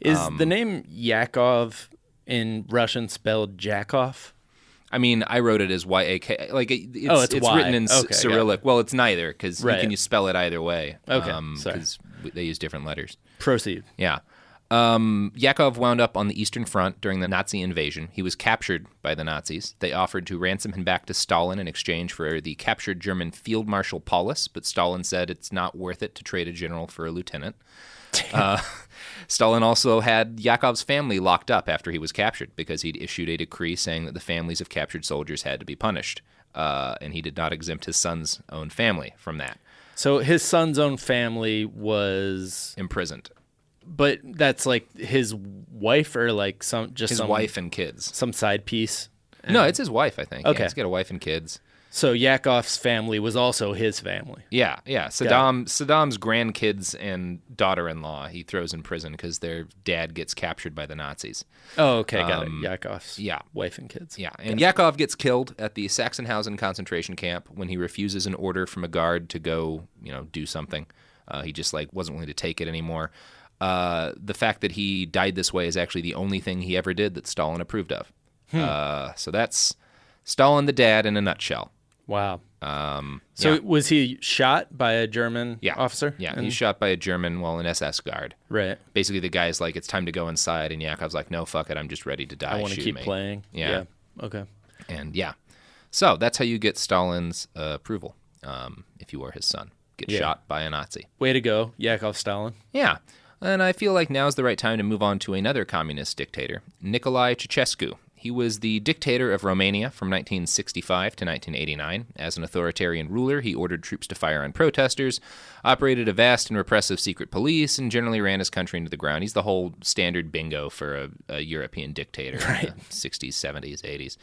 Is the name Yakov in Russian spelled Jakov? I mean, I wrote it as Y-A-K. Like it's Y. written in Cyrillic. Well, it's neither, because you can spell it either way. Okay, because they use different letters. Proceed. Yeah. Yakov wound up on the Eastern Front during the Nazi invasion. He was captured by the Nazis. They offered to ransom him back to Stalin in exchange for the captured German Field Marshal Paulus, but Stalin said it's not worth it to trade a general for a lieutenant. Stalin also had Yakov's family locked up after he was captured because he'd issued a decree saying that the families of captured soldiers had to be punished, and he did not exempt his son's own family from that. So his son's own family was imprisoned. But that's like his wife or like some wife and kids. Some side piece? No, it's his wife, I think. Okay. Yeah, he's got a wife and kids. So Yakov's family was also his family. Yeah. Saddam's grandkids and daughter-in-law he throws in prison because their dad gets captured by the Nazis. Oh, okay, got it. Yakov's wife and kids. Yeah, and Yakov gets killed at the Sachsenhausen concentration camp when he refuses an order from a guard to go, do something. He just wasn't willing to take it anymore. The fact that he died this way is actually the only thing he ever did that Stalin approved of. So that's Stalin the dad in a nutshell. Wow. Was he shot by a German officer? Yeah, he's shot by a German, an SS guard. Right. Basically, the guy's like, it's time to go inside, and Yakov's like, no, fuck it, I'm just ready to die. I want to keep playing. Yeah. Okay. And so that's how you get Stalin's approval if you are his son. Get shot by a Nazi. Way to go, Yakov Stalin. Yeah. And I feel like now's the right time to move on to another communist dictator, Nicolae Ceausescu. He was the dictator of Romania from 1965 to 1989. As an authoritarian ruler, he ordered troops to fire on protesters, operated a vast and repressive secret police, and generally ran his country into the ground. He's the whole standard bingo for a European dictator in the 60s, 70s, 80s.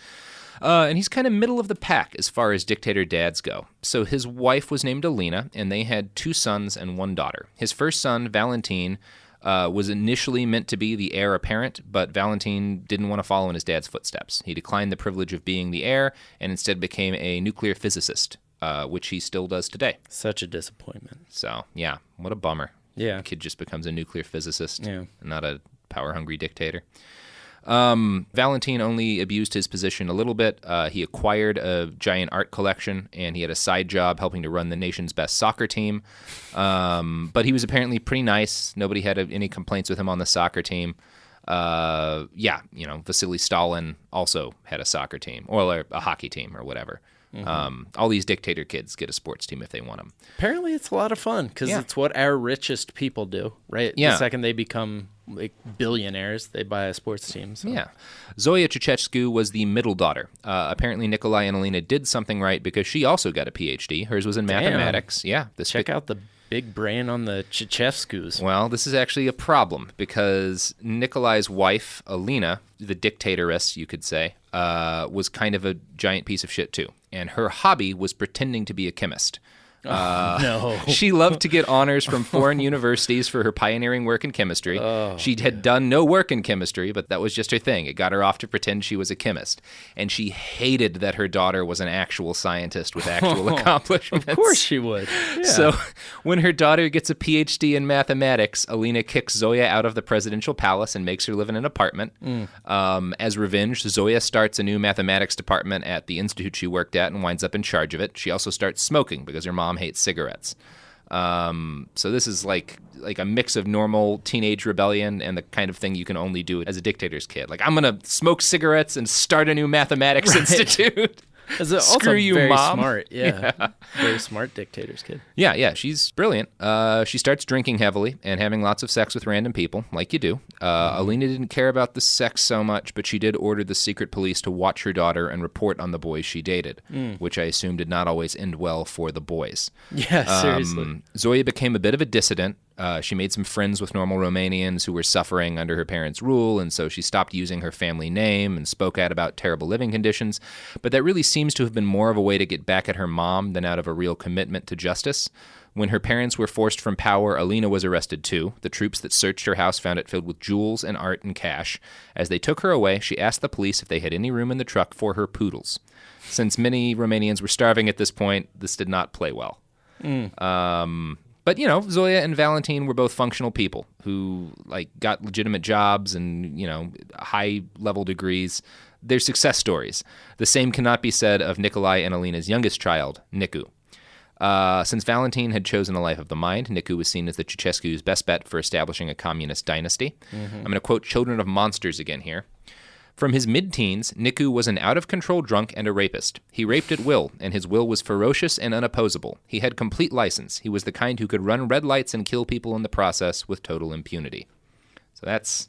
And he's kind of middle of the pack as far as dictator dads go. So his wife was named Alina, and they had 2 sons and 1 daughter. His first son, Valentin, was initially meant to be the heir apparent, but Valentin didn't want to follow in his dad's footsteps. He declined the privilege of being the heir and instead became a nuclear physicist, which he still does today. Such a disappointment. So, yeah, what a bummer. Yeah. The kid just becomes a nuclear physicist, not a power-hungry dictator. Valentin only abused his position a little bit. He acquired a giant art collection, and he had a side job helping to run the nation's best soccer team. But he was apparently pretty nice. Nobody had any complaints with him on the soccer team. Vasily Stalin also had a soccer team, or a hockey team, or whatever. Mm-hmm. All these dictator kids get a sports team if they want them. Apparently it's a lot of fun, because it's what our richest people do, right? Yeah. The second they become billionaires, they buy a sports team. So. Yeah. Zoya Ceausescu was the middle daughter. Apparently Nicolae and Alina did something right because she also got a PhD. Hers was in mathematics. Yeah. Check out the big brain on the Ceausescus. Well, this is actually a problem because Nicolae's wife, Alina, the dictatoress, you could say, was kind of a giant piece of shit too. And her hobby was pretending to be a chemist. No. She loved to get honors from foreign universities for her pioneering work in chemistry. She had done no work in chemistry, but that was just her thing. It got her off to pretend she was a chemist. And she hated that her daughter was an actual scientist with actual accomplishments. Of course she would. Yeah. So when her daughter gets a PhD in mathematics, Alina kicks Zoya out of the presidential palace and makes her live in an apartment. As revenge, Zoya starts a new mathematics department at the institute she worked at and winds up in charge of it. She also starts smoking because her mom hates cigarettes. So this is like a mix of normal teenage rebellion and the kind of thing you can only do as a dictator's kid. Like, I'm going to smoke cigarettes and start a new mathematics institute. Screw you, very Mom. Smart. Yeah. Very smart dictator's kid. Yeah, she's brilliant. She starts drinking heavily and having lots of sex with random people, like you do. Alina didn't care about the sex so much, but she did order the secret police to watch her daughter and report on the boys she dated, which I assume did not always end well for the boys. Yeah, seriously. Zoya became a bit of a dissident. She made some friends with normal Romanians who were suffering under her parents' rule, and so she stopped using her family name and spoke out about terrible living conditions. But that really seems to have been more of a way to get back at her mom than out of a real commitment to justice. When her parents were forced from power, Alina was arrested too. The troops that searched her house found it filled with jewels and art and cash. As they took her away, she asked the police if they had any room in the truck for her poodles. Since many Romanians were starving at this point, this did not play well. But, Zoya and Valentin were both functional people who, got legitimate jobs and, high-level degrees. They're success stories. The same cannot be said of Nikolai and Alina's youngest child, Nicu. Since Valentin had chosen a life of the mind, Nicu was seen as the Ceausescu's best bet for establishing a communist dynasty. I'm going to quote Children of Monsters again here. From his mid-teens, Nicu was an out-of-control drunk and a rapist. He raped at will, and his will was ferocious and unopposable. He had complete license. He was the kind who could run red lights and kill people in the process with total impunity. So that's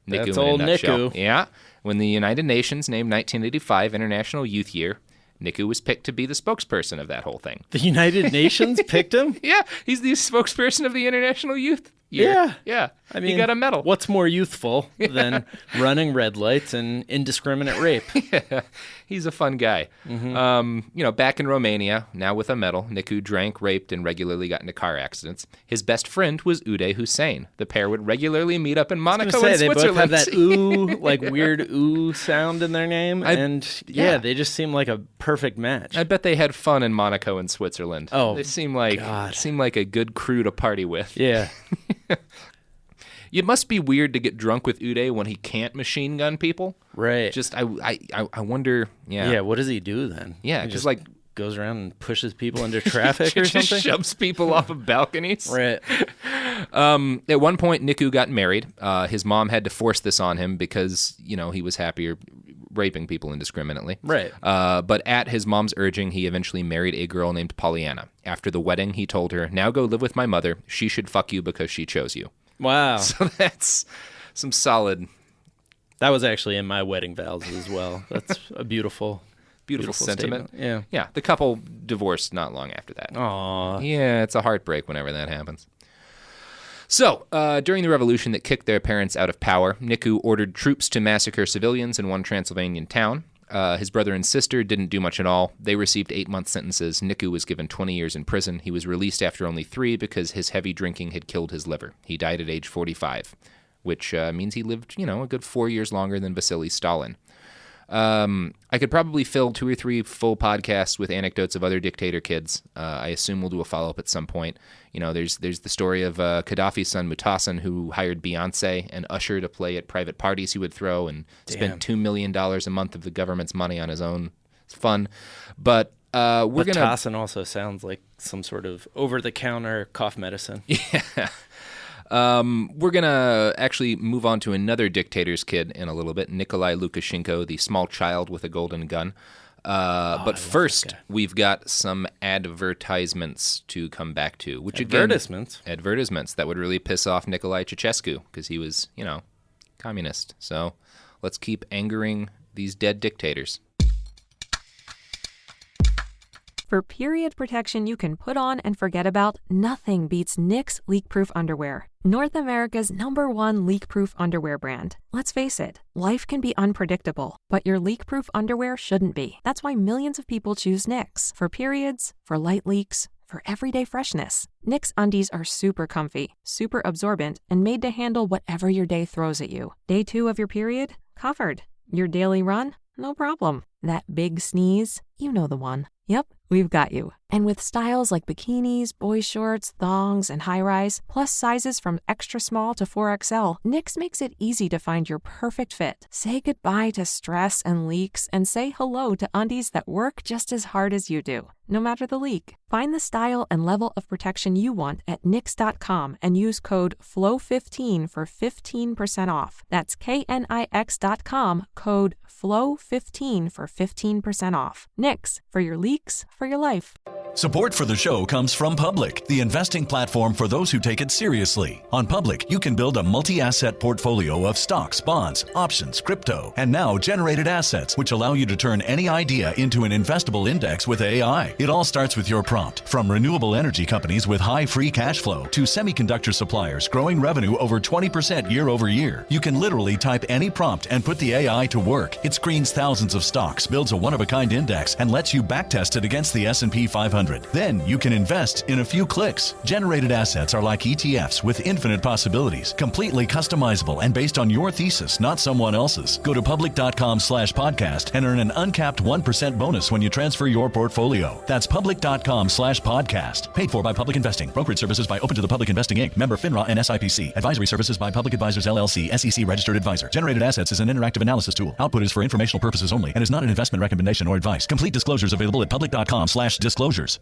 Nicu in a nutshell. Nicu. Yeah. When the United Nations named 1985 International Youth Year, Nicu was picked to be the spokesperson of that whole thing. The United Nations picked him? Yeah, he's the spokesperson of the International Youth Year. Yeah. I mean, he got a medal. What's more youthful than running red lights and indiscriminate rape? Yeah, he's a fun guy. Back in Romania, now with a medal, Nicu drank, raped, and regularly got into car accidents. His best friend was Uday Hussein. The pair would regularly meet up in Monaco and Switzerland. They both have that ooh, weird ooh sound in their name. They just seem like a perfect match. I bet they had fun in Monaco and Switzerland. Oh, they seem like a good crew to party with. Yeah. It must be weird to get drunk with Uday when he can't machine gun people. Right. Just I wonder. Yeah. Yeah. What does he do then? Yeah. He just goes around and pushes people into traffic or something. Just shoves people off of balconies. Right. At one point, Nicu got married. His mom had to force this on him because he was happier raping people indiscriminately. Right. But at his mom's urging, he eventually married a girl named Pollyanna. After the wedding, he told her, "Now go live with my mother. She should fuck you because she chose you." Wow. So that's some solid. That was actually in my wedding vows as well. That's a beautiful sentiment. Statement. Yeah. The couple divorced not long after that. Aww. Yeah, it's a heartbreak whenever that happens. So, during the revolution that kicked their parents out of power, Nicu ordered troops to massacre civilians in one Transylvanian town. His brother and sister didn't do much at all. They received 8-month sentences. Nicu was given 20 years in prison. He was released after only 3 because his heavy drinking had killed his liver. He died at age 45, which means he lived, a good 4 years longer than Vasily Stalin. I could probably fill 2 or 3 full podcasts with anecdotes of other dictator kids. I assume we'll do a follow-up at some point. There's the story of Gaddafi's son Mutasan, who hired Beyonce and Usher to play at private parties he would throw and spent $2 million a month of the government's money on his own. It's fun. But Mutasan also sounds like some sort of over-the-counter cough medicine. Yeah. We're going to actually move on to another dictator's kid in a little bit, Nikolai Lukashenko, the small child with a golden gun. But first, we've got some advertisements to come back to. Advertisements that would really piss off Nikolai Ceausescu because he was, communist. So let's keep angering these dead dictators. For period protection you can put on and forget about, nothing beats Knix leak-proof underwear. North America's #1 leak-proof underwear brand. Let's face it, life can be unpredictable, but your leak-proof underwear shouldn't be. That's why millions of people choose Knix. For periods, for light leaks, for everyday freshness. Knix undies are super comfy, super absorbent, and made to handle whatever your day throws at you. Day 2 of your period? Covered. Your daily run? No problem. That big sneeze? You know the one. Yep, we've got you. And with styles like bikinis, boy shorts, thongs, and high-rise, plus sizes from extra small to 4XL, Knix makes it easy to find your perfect fit. Say goodbye to stress and leaks and say hello to undies that work just as hard as you do, no matter the leak. Find the style and level of protection you want at Knix.com and use code FLOW15 for 15% off. That's KNIX.com, code FLOW15 for 15% off. Knix, for your leaks, for your life. Support for the show comes from Public, the investing platform for those who take it seriously. On Public, you can build a multi-asset portfolio of stocks, bonds, options, crypto, and now generated assets, which allow you to turn any idea into an investable index with AI. It all starts with your prompt. From renewable energy companies with high free cash flow to semiconductor suppliers growing revenue over 20% year over year, you can literally type any prompt and put the AI to work. It screens thousands of stocks, builds a one-of-a-kind index, and lets you backtest it against the S&P 500. Then you can invest in a few clicks. Generated assets are like ETFs with infinite possibilities, completely customizable and based on your thesis, not someone else's. Go to public.com/podcast and earn an uncapped 1% bonus when you transfer your portfolio. That's public.com/podcast. Paid for by Public Investing. Brokerage services by Open to the Public Investing Inc. Member FINRA and SIPC. Advisory services by Public Advisors LLC, SEC registered advisor. Generated assets is an interactive analysis tool. Output is for informational purposes only and is not an investment recommendation or advice. Complete disclosures available at public.com/disclosures.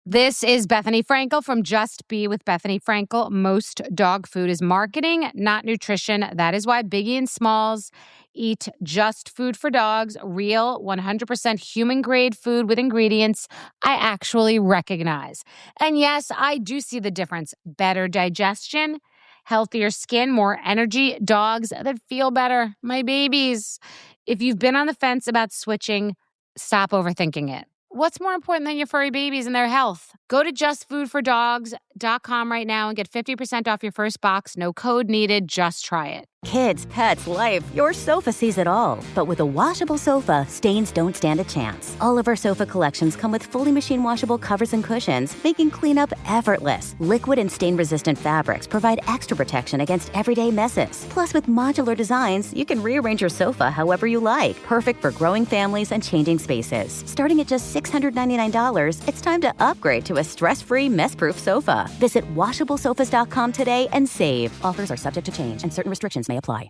This is Bethany Frankel from Just Be with Bethany Frankel. Most dog food is marketing, not nutrition. That is why Biggie and Smalls eat just food for dogs, real 100% human-grade food with ingredients I actually recognize. And yes, I do see the difference. Better digestion, healthier skin, more energy, dogs that feel better, my babies. If you've been on the fence about switching, stop overthinking it. What's more important than your furry babies and their health? Go to justfoodfordogs.com right now and get 50% off your first box. No code needed. Just try it. Kids, pets, life, your sofa sees it all. But with a washable sofa, stains don't stand a chance. All of our sofa collections come with fully machine washable covers and cushions, making cleanup effortless. Liquid and stain-resistant fabrics provide extra protection against everyday messes. Plus, with modular designs, you can rearrange your sofa however you like. Perfect for growing families and changing spaces. Starting at just $699, it's time to upgrade to a stress-free, mess-proof sofa. Visit washablesofas.com today and save. Offers are subject to change and certain restrictions may apply.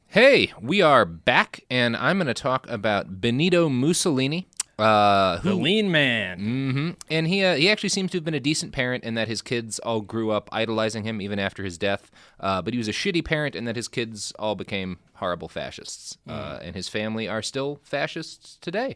Hey, we are back, and I'm going to talk about Benito Mussolini. The lean man. Mm-hmm. And he actually seems to have been a decent parent in that his kids all grew up idolizing him even after his death. But he was a shitty parent in that his kids all became horrible fascists. And his family are still fascists today.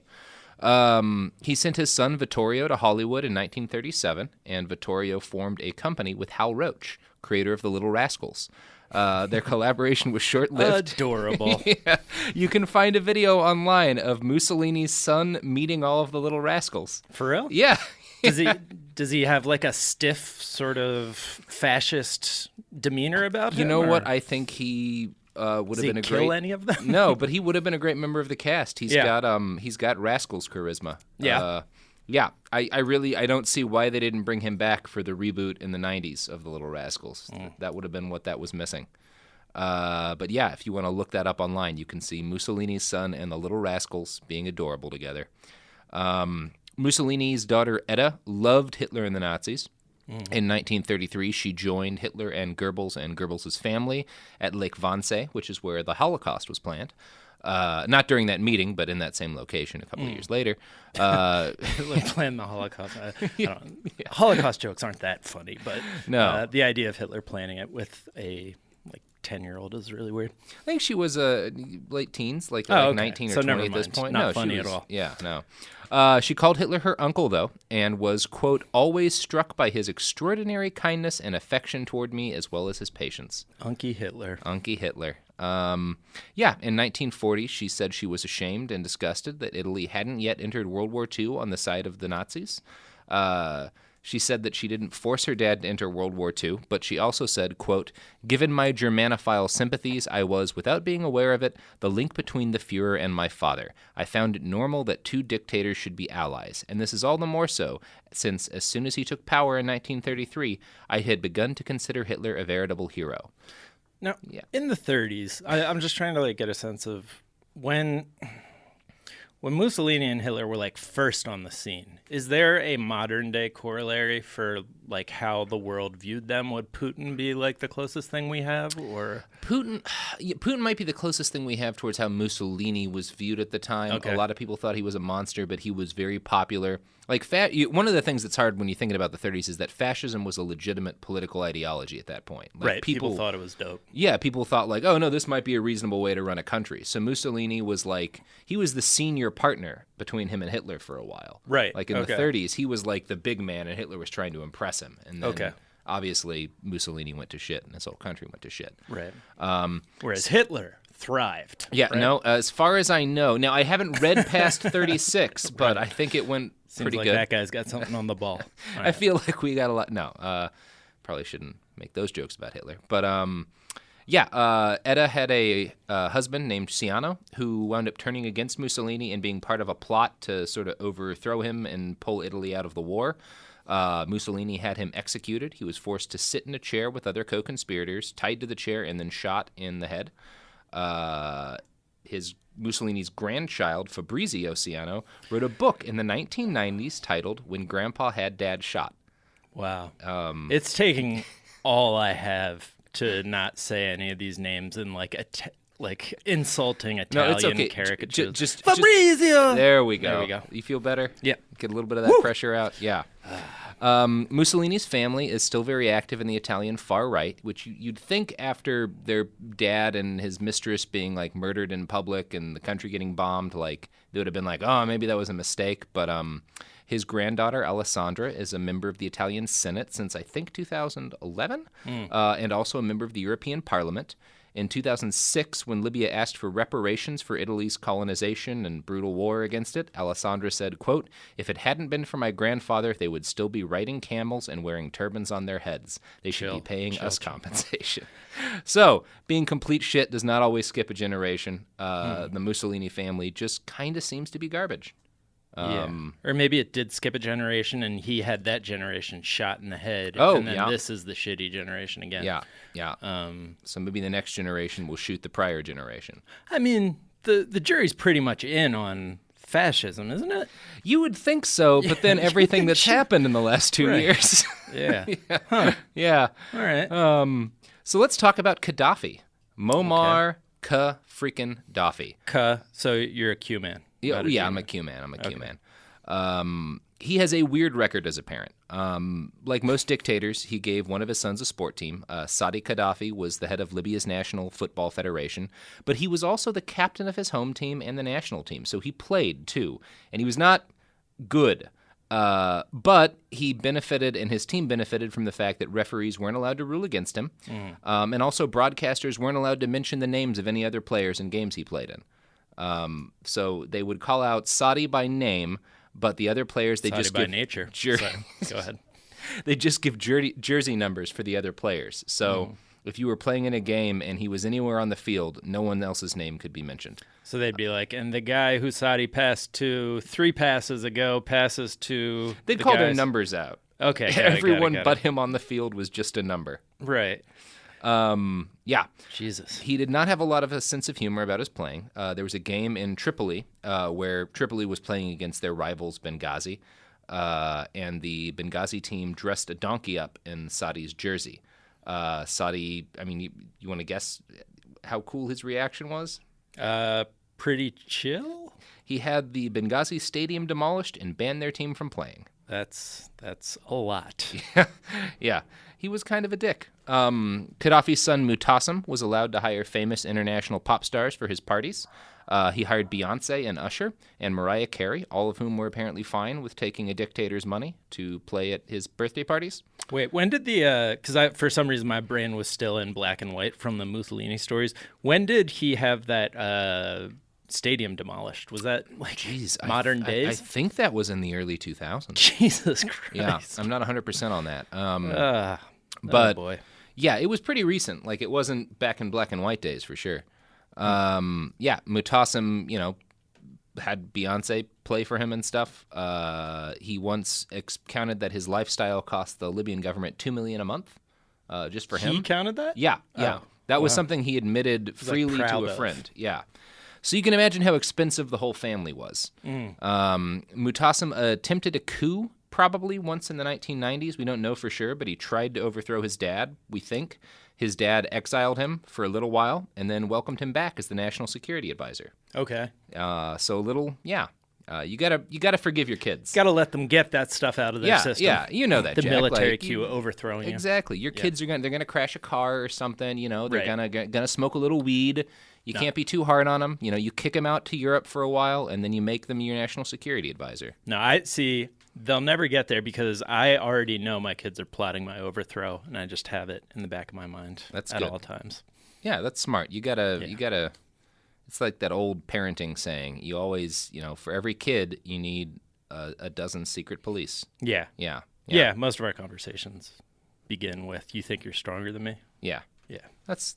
He sent his son Vittorio to Hollywood in 1937, and Vittorio formed a company with Hal Roach, creator of The Little Rascals. Their collaboration was short-lived. Adorable. Yeah. You can find a video online of Mussolini's son meeting all of the Little Rascals. For real? Yeah. Does he have like a stiff sort of fascist demeanor about him? You know what? I think he would have been a great. Kill any of them? No, but he would have been a great member of the cast. He's got Rascals charisma. Yeah. Yeah, I don't see why they didn't bring him back for the reboot in the 90s of The Little Rascals. That would have been what that was missing. But yeah, if you want to look that up online, you can see Mussolini's son and the Little Rascals being adorable together. Mussolini's daughter Etta loved Hitler and the Nazis. In 1933, she joined Hitler and Goebbels' family at Lake Wannsee, which is where the Holocaust was planned. Not during that meeting, but in that same location a couple of years later. Plan the Holocaust. Holocaust jokes aren't that funny, but no. The idea of Hitler planning it with a 10-year-old is really weird. I think she was late teens, like okay. 19 or so 20 at this point. Not no, funny she was, at all. Yeah, no. She called Hitler her uncle, though, and was, quote, always struck by his extraordinary kindness and affection toward me, as well as his patience. Unky Hitler. Unky Hitler. In 1940, she said she was ashamed and disgusted that Italy hadn't yet entered World War II on the side of the Nazis. She said that she didn't force her dad to enter World War II, but she also said, quote, given my Germanophile sympathies, I was, without being aware of it, the link between the Fuhrer and my father. I found it normal that two dictators should be allies, and this is all the more so, since as soon as he took power in 1933, I had begun to consider Hitler a veritable hero. Now, in the 30s, I'm just trying to get a sense of when When Mussolini and Hitler were like first on the scene, is there a modern day corollary for like how the world viewed them? Would Putin be like the closest thing we have, or Putin might be the closest thing we have towards how Mussolini was viewed at the time. Okay. A lot of people thought he was a monster, but he was very popular. Like one of the things that's hard when you're thinking about the 30s is that fascism was a legitimate political ideology at that point. Like, right? People thought it was dope. Yeah, people thought like, oh no, this might be a reasonable way to run a country. So Mussolini was like, he was the senior partner between him and Hitler for a while. Right. Like in the 30s, he was like the big man, and Hitler was trying to impress him. And then obviously Mussolini went to shit, and his whole country went to shit. Right. Whereas Hitler thrived. Yeah. Right? No, as far as I know, now I haven't read past 36, but I think it went pretty like good. That guy's got something on the ball. I feel like we got a lot. No, probably shouldn't make those jokes about Hitler. But Etta had a husband named Ciano who wound up turning against Mussolini and being part of a plot to sort of overthrow him and pull Italy out of the war. Mussolini had him executed. He was forced to sit in a chair with other co-conspirators, tied to the chair, and then shot in the head. Mussolini's grandchild, Fabrizio Ciano, wrote a book in the 1990s titled When Grandpa Had Dad Shot. Wow. It's taking all I have to not say any of these names in like insulting Italian caricatures. Just Fabrizio! There we go. You feel better? Yeah. Get a little bit of that pressure out? Yeah. Mussolini's family is still very active in the Italian far right, which you'd think after their dad and his mistress being like murdered in public and the country getting bombed, like they would have been like, oh, maybe that was a mistake. But his granddaughter Alessandra is a member of the Italian Senate since I think 2011, and also a member of the European Parliament. In 2006, when Libya asked for reparations for Italy's colonization and brutal war against it, Alessandra said, quote, "If it hadn't been for my grandfather, they would still be riding camels and wearing turbans on their heads. They should be paying us compensation." So, being complete shit does not always skip a generation. The Mussolini family just kind of seems to be garbage. Or maybe it did skip a generation and he had that generation shot in the head. Oh, and then this is the shitty generation again. Yeah. So maybe the next generation will shoot the prior generation. I mean, the jury's pretty much in on fascism, isn't it? You would think so, but then everything that's happened in the last 2 years. Yeah. Yeah. All right. So let's talk about Gaddafi. Muammar freaking Gaddafi. So you're a Q man. Yeah, I'm a Q man. Q man. He has a weird record as a parent. Like most dictators, he gave one of his sons a sport team. Saadi Gaddafi was the head of Libya's National Football Federation, but he was also the captain of his home team and the national team, so he played too. And he was not good, but he benefited and his team benefited from the fact that referees weren't allowed to rule against him, and also broadcasters weren't allowed to mention the names of any other players in games he played in. So they would call out Saadi by name, but the other players they Saudi just by give nature. Go ahead. They just give jersey numbers for the other players. So if you were playing in a game and he was anywhere on the field, no one else's name could be mentioned. So they'd be like, and the guy who Saadi passed to 3 passes ago passes to. They'd call their numbers out. Okay. Everyone but him on the field was just a number. Right. Yeah. Jesus. He did not have a lot of a sense of humor about his playing. There was a game in Tripoli where Tripoli was playing against their rivals Benghazi, and the Benghazi team dressed a donkey up in Saadi's jersey. Saadi, I mean, you want to guess how cool his reaction was? Pretty chill. He had the Benghazi stadium demolished and banned their team from playing. That's a lot. Yeah. He was kind of a dick. Gaddafi's son Mutassim was allowed to hire famous international pop stars for his parties. He hired Beyonce and Usher and Mariah Carey, all of whom were apparently fine with taking a dictator's money to play at his birthday parties. Wait, when did because for some reason my brain was still in black and white from the Mussolini stories. When did he have that stadium demolished? Was that like modern days? I think that was in the early 2000s. Jesus Christ. Yeah, I'm not 100% on that. But boy. Yeah, it was pretty recent. Like, it wasn't back in black and white days for sure. Yeah, Mutassim, had Beyonce play for him and stuff. He once counted that his lifestyle cost the Libyan government $2 million a month, just for him. He counted that? Yeah. Oh, That was something he admitted freely to a friend. Yeah. So you can imagine how expensive the whole family was. Mu'tasim attempted a coup probably once in the 1990s. We don't know for sure, but he tried to overthrow his dad, we think. His dad exiled him for a little while and then welcomed him back as the national security advisor. Okay. So a little, you gotta forgive your kids. Got to let them get that stuff out of their system. Yeah, you know that, the Jack. military coup overthrowing you. Exactly. Your kids they're gonna crash a car or something. You know, they're gonna smoke a little weed. You can't be too hard on them. You know, you kick them out to Europe for a while, and then you make them your national security advisor. No, I see. They'll never get there because I already know my kids are plotting my overthrow, and I just have it in the back of my mind at all times. Yeah, that's smart. You gotta. It's like that old parenting saying. You always, for every kid, you need a dozen secret police. Yeah. Most of our conversations begin with, "You think you're stronger than me?" Yeah. Yeah. That's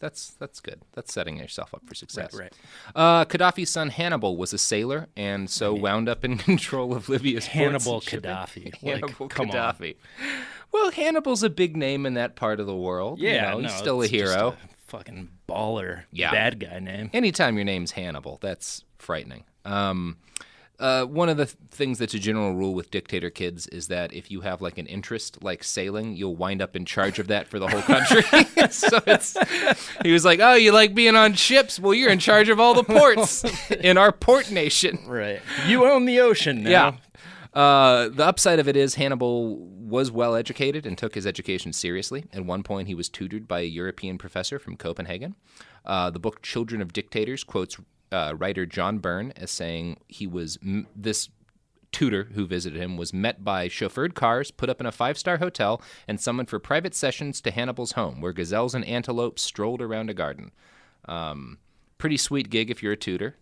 good. That's setting yourself up for success. Right. Gaddafi's son Hannibal was a sailor and so wound up in control of Libya's Hannibal ports and Gaddafi. Hannibal come Gaddafi. Well, Hannibal's a big name in that part of the world. Yeah, he's still a it's hero. Just a fucking baller bad guy name. Anytime your name's Hannibal, that's frightening. One of the things that's a general rule with dictator kids is that if you have like an interest like sailing, you'll wind up in charge of that for the whole country. So he was like, "Oh, you like being on ships? Well, you're in charge of all the ports in our port nation." Right. You own the ocean now. Yeah. The upside of it is Hannibal was well educated and took his education seriously. At one point, he was tutored by a European professor from Copenhagen. The book Children of Dictators quotes writer John Byrne as saying he was this tutor who visited him was met by chauffeured cars, put up in a 5-star hotel, and summoned for private sessions to Hannibal's home, where gazelles and antelopes strolled around a garden. Pretty sweet gig if you're a tutor.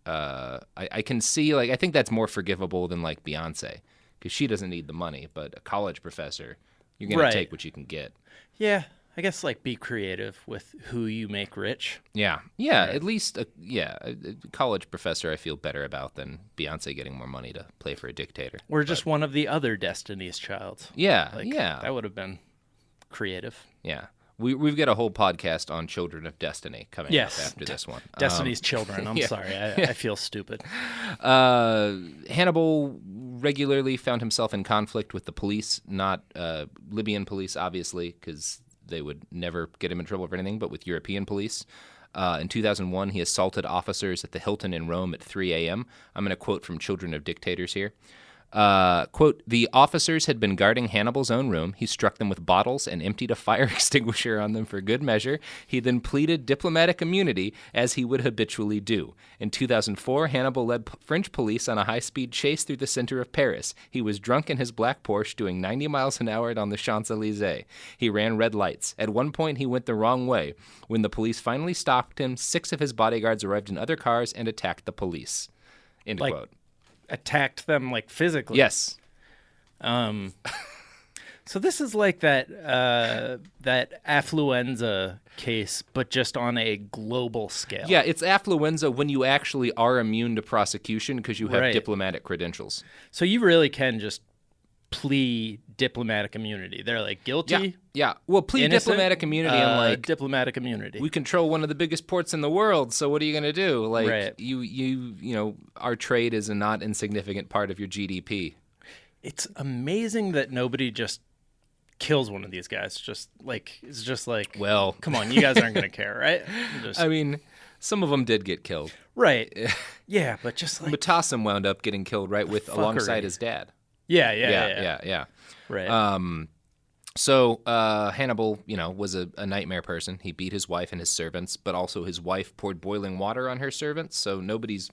I can see, I think that's more forgivable than like Beyonce, because she doesn't need the money, but a college professor, you're going to take what you can get. Yeah. I guess be creative with who you make rich. Yeah. Right. At least a college professor I feel better about than Beyonce getting more money to play for a dictator. Or just one of the other Destiny's Child. Yeah, That would have been creative. Yeah. We've got a whole podcast on Children of Destiny coming up after this one. Destiny's Children. I'm sorry. I feel stupid. Hannibal regularly found himself in conflict with the police, not Libyan police, obviously, because they would never get him in trouble for anything, but with European police. In 2001, he assaulted officers at the Hilton in Rome at 3 a.m. I'm going to quote from Children of Dictators here. Quote, "The officers had been guarding Hannibal's own room. He struck them with bottles and emptied a fire extinguisher on them for good measure. He then pleaded diplomatic immunity, as he would habitually do. In 2004, Hannibal led French police on a high-speed chase through the center of Paris. He was drunk in his black Porsche doing 90 miles an hour on the Champs-Élysées. He ran red lights. At one point, he went the wrong way. When the police finally stopped him, 6 of his bodyguards arrived in other cars and attacked the police." End quote. Attacked them physically. Yes. So this is like that affluenza case, but just on a global scale. Yeah, it's affluenza when you actually are immune to prosecution because you have diplomatic credentials. So you really can just plea diplomatic immunity. They're like guilty. Yeah. Well, plea diplomatic immunity. And diplomatic immunity. We control one of the biggest ports in the world. So what are you going to do? You our trade is a not insignificant part of your GDP. It's amazing that nobody just kills one of these guys. Well, come on, you guys aren't going to care, right? I mean, some of them did get killed. Right. Yeah, but just Mu'tasim wound up getting killed alongside his dad. Yeah. Right. So Hannibal, was a nightmare person. He beat his wife and his servants, but also his wife poured boiling water on her servants. So nobody's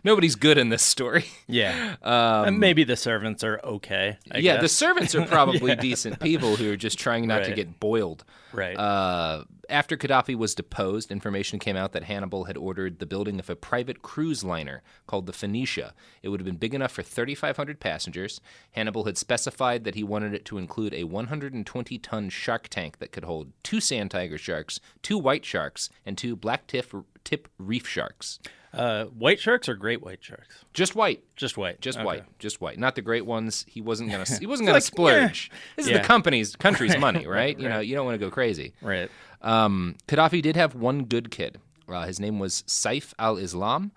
nobody's good in this story. Yeah. And maybe the servants are okay. I guess. The servants are probably decent people who are just trying not to get boiled. Right. After Gaddafi was deposed, information came out that Hannibal had ordered the building of a private cruise liner called the Phoenicia. It would have been big enough for 3,500 passengers. Hannibal had specified that he wanted it to include a 120-ton shark tank that could hold 2 sand tiger sharks, 2 white sharks, and 2 black tip reef sharks. White sharks or great white sharks? Just white. Just white. Just white. Not the great ones. He wasn't gonna splurge. This is the country's money, right? You know, you don't want to go crazy. Right. Gaddafi did have one good kid. His name was Saif al-Islam,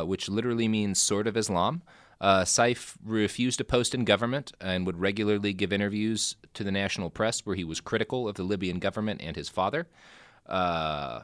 which literally means sword of Islam. Saif refused to post in government and would regularly give interviews to the national press where he was critical of the Libyan government and his father.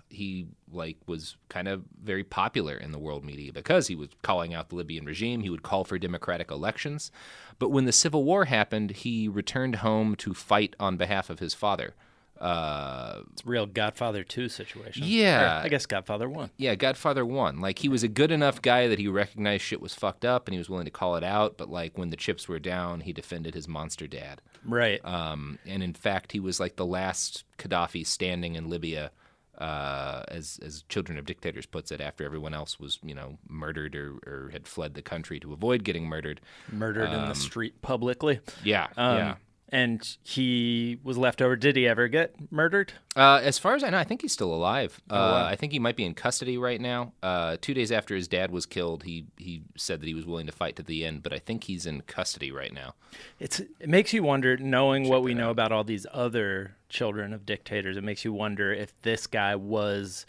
He was kind of very popular in the world media because he was calling out the Libyan regime. He would call for democratic elections. But when the civil war happened, he returned home to fight on behalf of his father. It's a real Godfather 2 situation. Yeah. Or, I guess Godfather 1. Yeah, Godfather 1. He was a good enough guy that he recognized shit was fucked up and he was willing to call it out, but when the chips were down, he defended his monster dad. Right. And in fact, he was the last Gaddafi standing in Libya, as Children of Dictators puts it, after everyone else was, murdered or had fled the country to avoid getting murdered. Murdered in the street publicly. Yeah, yeah. And he was left over. Did he ever get murdered? As far as I know, I think he's still alive. Wow. I think he might be in custody right now. 2 days after his dad was killed, he said that he was willing to fight to the end, but I think he's in custody right now. It makes you wonder, knowing what we know about all these other children of dictators, it makes you wonder if this guy was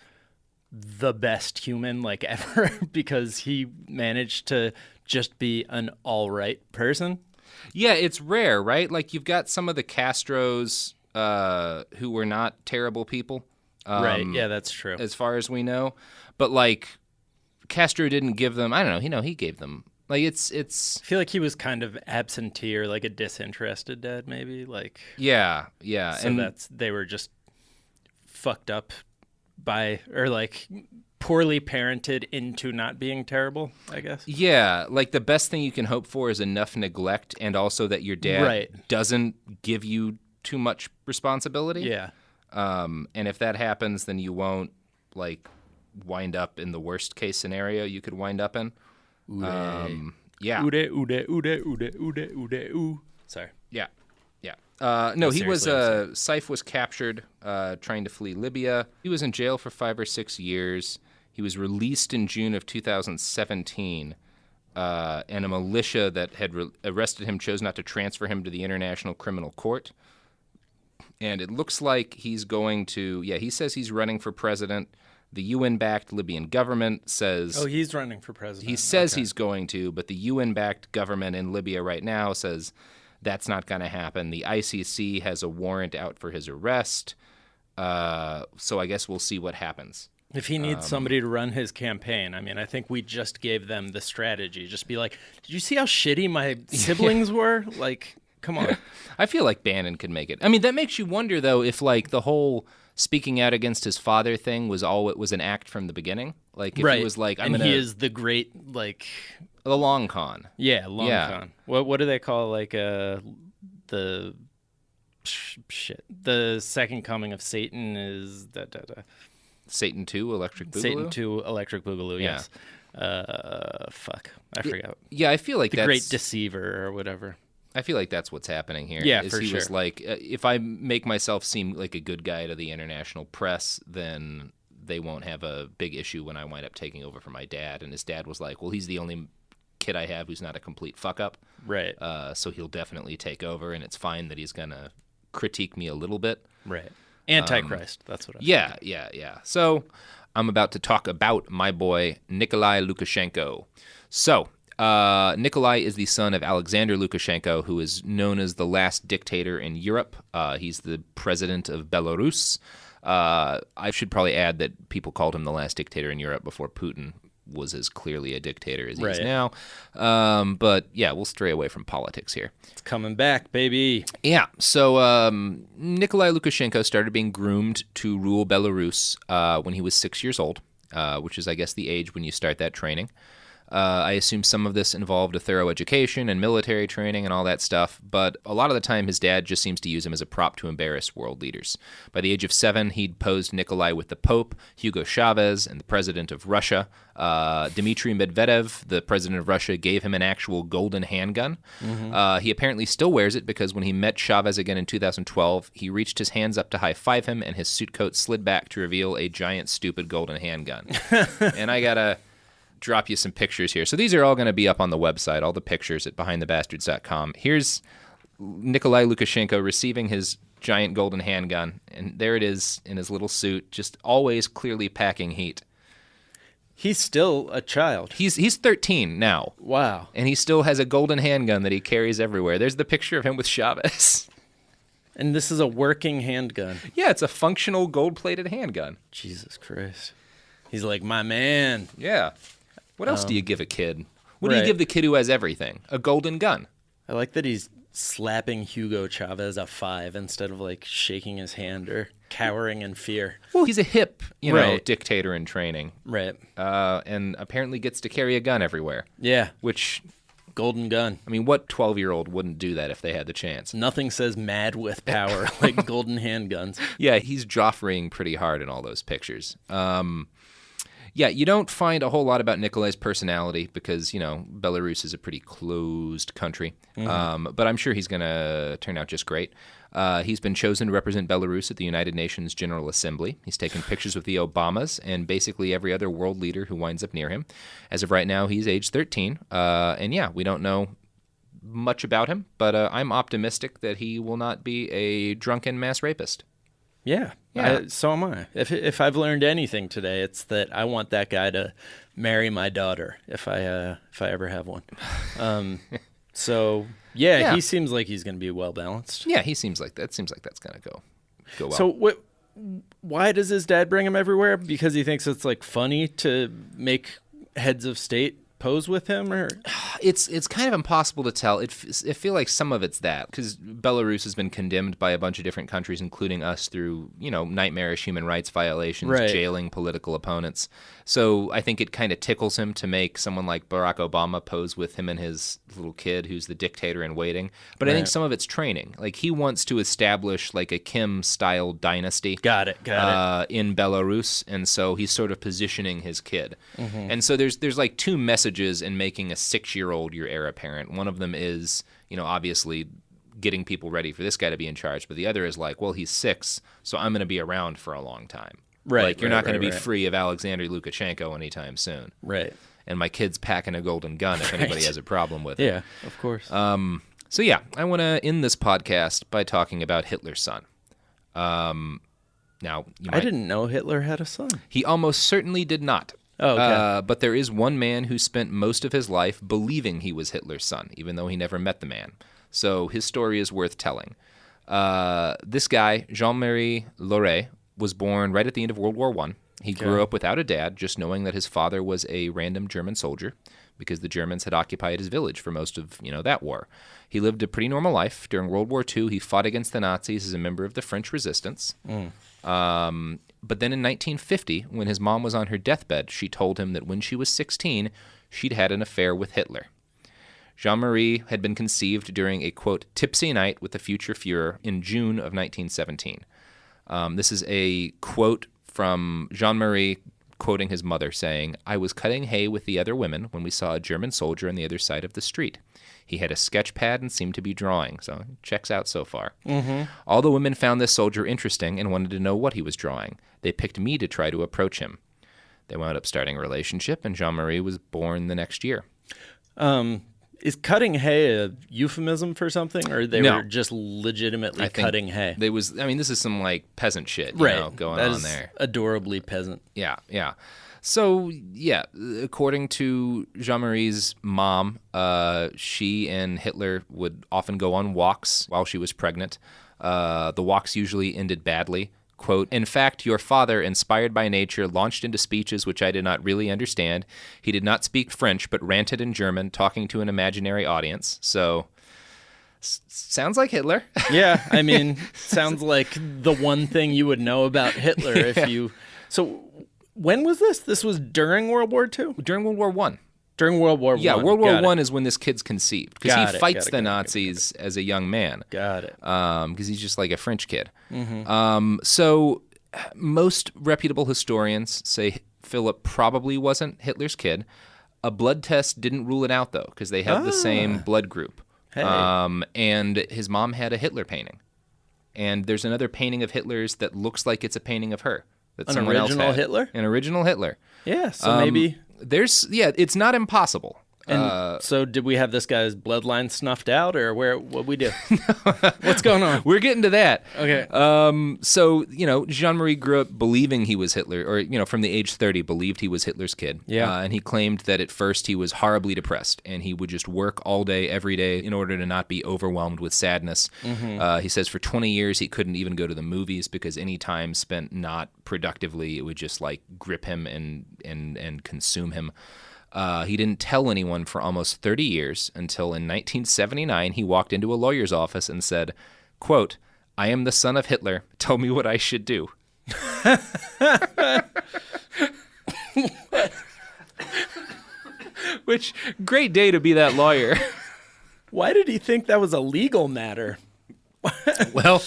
the best human ever because he managed to just be an all right person. Yeah, it's rare, right? You've got some of the Castros who were not terrible people. Right, yeah, that's true. As far as we know. But, Castro didn't give them, I don't know, he gave them, it's... I feel like he was kind of absentee or a disinterested dad, maybe, Yeah. So and they were just fucked up by, or poorly parented into not being terrible, I guess. Yeah, the best thing you can hope for is enough neglect and also that your dad doesn't give you too much responsibility. Yeah. And if that happens, then you won't, wind up in the worst case scenario you could wind up in. Yeah. Sorry. Yeah. No, he was, Saif was captured trying to flee Libya. He was in jail for 5 or 6 years. He was released in June of 2017, and a militia that had arrested him chose not to transfer him to the International Criminal Court. And it looks like he's going to, he says he's running for president. The UN-backed Libyan government says... Oh, he's running for president. He says he's going to, but the UN-backed government in Libya right now says that's not going to happen. The ICC has a warrant out for his arrest, so I guess we'll see what happens. If he needs somebody to run his campaign, I think we just gave them the strategy. Just be like, did you see how shitty my siblings were? Come on. I feel like Bannon could make it. That makes you wonder, though, if, the whole speaking out against his father thing was an act from the beginning. If he was he is the great, the long con. Yeah, con. What do they call, the second coming of Satan is... Satan 2, Electric Boogaloo? Satan 2, Electric Boogaloo, yes. Fuck. I forgot. Yeah, I feel like the Great Deceiver or whatever. I feel like that's what's happening here. Yeah, is for he sure. Was if I make myself seem like a good guy to the international press, then they won't have a big issue when I wind up taking over for my dad. And his dad was like, well, he's the only kid I have who's not a complete fuck-up. Right. So he'll definitely take over, and it's fine that he's going to critique me a little bit. Right. Antichrist, that's what I Yeah. So I'm about to talk about my boy, Nikolai Lukashenko. So, Nikolai is the son of Alexander Lukashenko, who is known as the last dictator in Europe. He's the president of Belarus. I should probably add that people called him the last dictator in Europe before Putin was as clearly a dictator as he is now. But yeah, we'll stray away from politics here. It's coming back, baby. Yeah. So Nikolai Lukashenko started being groomed to rule Belarus when he was 6 years old, which is, I guess, the age when you start that training. I assume some of this involved a thorough education and military training and all that stuff, but a lot of the time his dad just seems to use him as a prop to embarrass world leaders. By the age of 7, he'd posed Nikolai with the Pope, Hugo Chavez, and the president of Russia. Dmitry Medvedev, the president of Russia, gave him an actual golden handgun. Mm-hmm. He apparently still wears it because when he met Chavez again in 2012, he reached his hands up to high-five him, and his suit coat slid back to reveal a giant, stupid golden handgun. And I gotta drop you some pictures here. So these are all going to be up on the website, all the pictures at behindthebastards.com. Here's Nikolai Lukashenko receiving his giant golden handgun, and there it is in his little suit, just always clearly packing heat. He's still a child. He's 13 now. Wow. And he still has a golden handgun that he carries everywhere. There's the picture of him with Chavez. And this is a working handgun. Yeah, it's a functional gold-plated handgun. Jesus Christ. He's like, my man. Yeah. What else do you give a kid? What do right. you give the kid who has everything? A golden gun. I like that he's slapping Hugo Chavez a 5 instead of like shaking his hand or cowering in fear. Well, he's a hip, Right. dictator in training. Right. And apparently gets to carry a gun everywhere. Yeah. Which, Golden gun. I mean, what 12-year-old wouldn't do that if they had the chance? Nothing says mad with power like golden handguns. Yeah, he's Joffreying pretty hard in all those pictures. Yeah, you don't find a whole lot about Nikolai's personality because, Belarus is a pretty closed country. But I'm sure he's going to turn out just great. He's been chosen to represent Belarus at the United Nations General Assembly. He's taken pictures with the Obamas and basically every other world leader who winds up near him. As of right now, he's age 13. And yeah, we don't know much about him, but I'm optimistic that he will not be a drunken mass rapist. Yeah. So am I. If I've learned anything today, it's that I want that guy to marry my daughter if I ever have one. Yeah, he seems like he's going to be well balanced. Yeah, he seems like that. Seems like that's going to go well. So why does his dad bring him everywhere? Because he thinks it's like funny to make heads of state pose with him, or it's kind of impossible to tell. I feel like some of it's that because Belarus has been condemned by a bunch of different countries, including us, through nightmarish human rights violations, right. jailing political opponents. So I think it kind of tickles him to make someone like Barack Obama pose with him and his little kid, who's the dictator in waiting. But I think some of it's training. Like he wants to establish like a Kim-style dynasty. Got it. In Belarus, and so he's sort of positioning his kid. Mm-hmm. And so there's like two messages in making a 6-year-old your heir apparent. One of them is, obviously getting people ready for this guy to be in charge, but the other is like, well, he's 6, so I'm going to be around for a long time. Right. Like you're not going to be free of Alexander Lukashenko anytime soon. Right. And my kid's packing a golden gun if anybody has a problem with it. Yeah, of course. So yeah, I want to end this podcast by talking about Hitler's son. Now, I didn't know Hitler had a son. He almost certainly did not. Oh, okay. But there is one man who spent most of his life believing he was Hitler's son, even though he never met the man. So his story is worth telling. This guy, Jean-Marie Lauré, was born right at the end of World War I. He grew up without a dad, just knowing that his father was a random German soldier because the Germans had occupied his village for most of, that war. He lived a pretty normal life. During World War II, he fought against the Nazis as a member of the French resistance. But then in 1950, when his mom was on her deathbed, she told him that when she was 16, she'd had an affair with Hitler. Jean-Marie had been conceived during a, quote, tipsy night with the future Fuhrer in June of 1917. This is a quote from Jean-Marie quoting his mother saying, "I was cutting hay with the other women when we saw a German soldier on the other side of the street. He had a sketch pad and seemed to be drawing, so it checks out so far. Mm-hmm. All the women found this soldier interesting and wanted to know what he was drawing. They picked me to try to approach him. They wound up starting a relationship, and Jean-Marie was born the next year." Is cutting hay a euphemism for something, or they No. were just legitimately cutting hay? This is some like peasant shit, going that on is there. Adorably peasant. Yeah. So, according to Jean-Marie's mom, she and Hitler would often go on walks while she was pregnant. The walks usually ended badly. Quote, "In fact, your father, inspired by nature, launched into speeches which I did not really understand. He did not speak French, but ranted in German, talking to an imaginary audience." So, sounds like Hitler. Yeah, I mean, sounds like the one thing you would know about Hitler if you... So, when was this? This was during World War II? During World War I. During World War I. Yeah, World War I is when this kid's conceived. Because he fights the Nazis as a young man. Got it. Because he's just like a French kid. Mm-hmm. So most reputable historians say Philip probably wasn't Hitler's kid. A blood test didn't rule it out, though, because they have the same blood group. Hey. And his mom had a Hitler painting. And there's another painting of Hitler's that looks like it's a painting of her. That someone else had. Hitler? An original Hitler. Yeah, so maybe... It's not impossible. And so did we have this guy's bloodline snuffed out, or what we do? What's going on? We're getting to that. Okay. So, Jean-Marie grew up believing he was Hitler, or, from the age 30, believed he was Hitler's kid. Yeah. And he claimed that at first he was horribly depressed, and he would just work all day, every day, in order to not be overwhelmed with sadness. Mm-hmm. He says for 20 years he couldn't even go to the movies because any time spent not productively, it would just, grip him and consume him. He didn't tell anyone for almost 30 years until in 1979 he walked into a lawyer's office and said, quote, "I am the son of Hitler. Tell me what I should do." Which, great day to be that lawyer. Why did he think that was a legal matter? Well,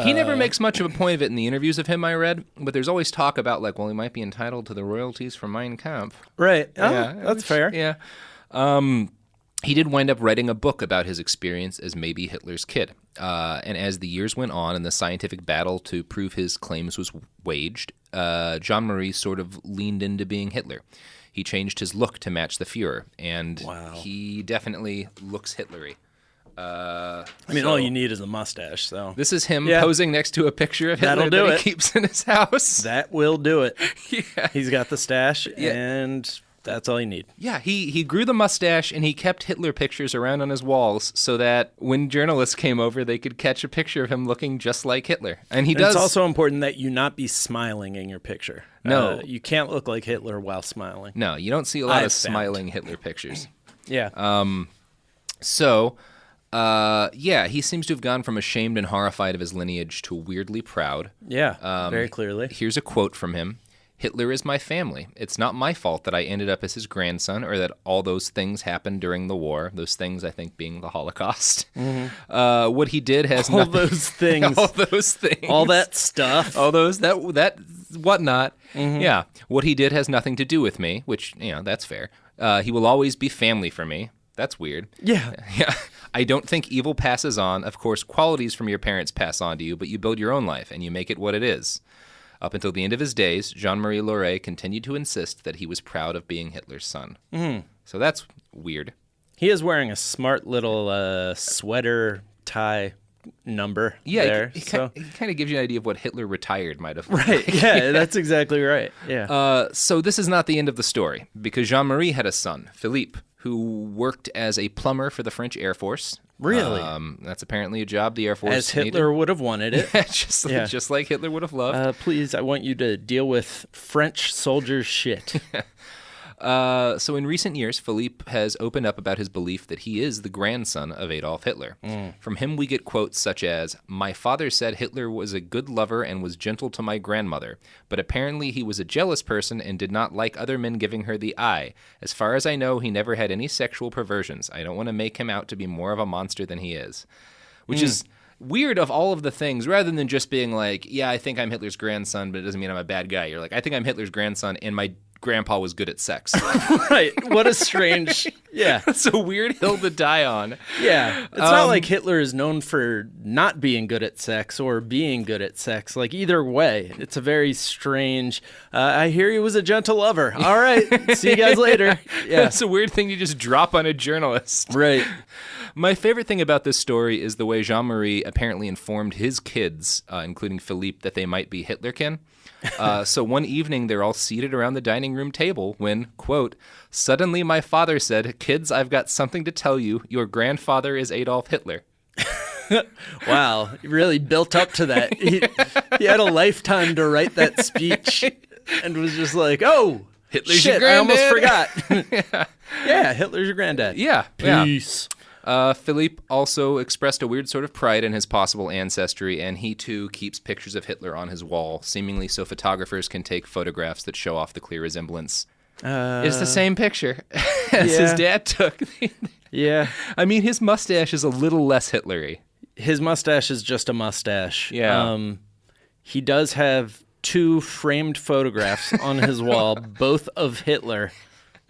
he never makes much of a point of it in the interviews of him I read, but there's always talk about, he might be entitled to the royalties from Mein Kampf. Right. Oh, Yeah, that's fair. Yeah. He did wind up writing a book about his experience as maybe Hitler's kid. And as the years went on and the scientific battle to prove his claims was waged, Jean-Marie sort of leaned into being Hitler. He changed his look to match the Fuhrer, and he definitely looks Hitlery. All you need is a mustache, so. This is him posing next to a picture of Hitler that he keeps in his house. That will do it. Yeah. He's got the stash, and that's all you need. Yeah, he grew the mustache, and he kept Hitler pictures around on his walls so that when journalists came over, they could catch a picture of him looking just like Hitler. And It's also important that you not be smiling in your picture. No. You can't look like Hitler while smiling. No, you don't see a lot of smiling Hitler pictures. Yeah. He seems to have gone from ashamed and horrified of his lineage to weirdly proud. Yeah, very clearly. Here's a quote from him. "Hitler is my family. It's not my fault that I ended up as his grandson or that all those things happened during the war." Those things, I think, being the Holocaust. Mm-hmm. What he did has all nothing... those things. All those things. All that stuff. All those, that whatnot. Mm-hmm. Yeah. What he did has nothing to do with me, which, that's fair. He will always be family for me. That's weird. Yeah. Yeah. "I don't think evil passes on. Of course, qualities from your parents pass on to you, but you build your own life and you make it what it is." Up until the end of his days, Jean-Marie Lauré continued to insist that he was proud of being Hitler's son. Mm. So that's weird. He is wearing a smart little sweater tie number there. He kind of gives you an idea of what Hitler retired might have Right, like. Yeah, that's exactly right. Yeah. So this is not the end of the story, because Jean-Marie had a son, Philippe, who worked as a plumber for the French Air Force. Really? That's apparently a job the Air Force As Hitler would have wanted it. just like Hitler would have loved. Please, I want you to deal with French soldiers' shit. So in recent years, Philippe has opened up about his belief that he is the grandson of Adolf Hitler. From him, we get quotes such as, "My father said Hitler was a good lover and was gentle to my grandmother, but apparently he was a jealous person and did not like other men giving her the eye. As far as I know, he never had any sexual perversions. I don't want to make him out to be more of a monster than he is." Which is weird of all of the things, rather than just being like, yeah, I think I'm Hitler's grandson, but it doesn't mean I'm a bad guy. You're like, I think I'm Hitler's grandson and my grandpa was good at sex. Right. What a strange... Yeah. It's a weird hill to die on. Yeah. It's not like Hitler is known for not being good at sex or being good at sex. Like, either way, it's a very strange... I hear he was a gentle lover. All right. See you guys later. Yeah. It's a weird thing to just drop on a journalist. Right. My favorite thing about this story is the way Jean-Marie apparently informed his kids, including Philippe, that they might be Hitlerkin. So one evening, they're all seated around the dining room table when, quote, "Suddenly my father said, 'Kids, I've got something to tell you. Your grandfather is Adolf Hitler.'" Wow. He really built up to that. He had a lifetime to write that speech and was just like, oh, Hitler's shit, your I almost granddad. forgot. Yeah, Hitler's your granddad. Yeah. Peace. Philippe also expressed a weird sort of pride in his possible ancestry, and he too keeps pictures of Hitler on his wall, seemingly so photographers can take photographs that show off the clear resemblance. It's the same picture as his dad took. Yeah. I mean, his mustache is a little less Hitlery. His mustache is just a mustache. Yeah. He does have 2 framed photographs on his wall, both of Hitler.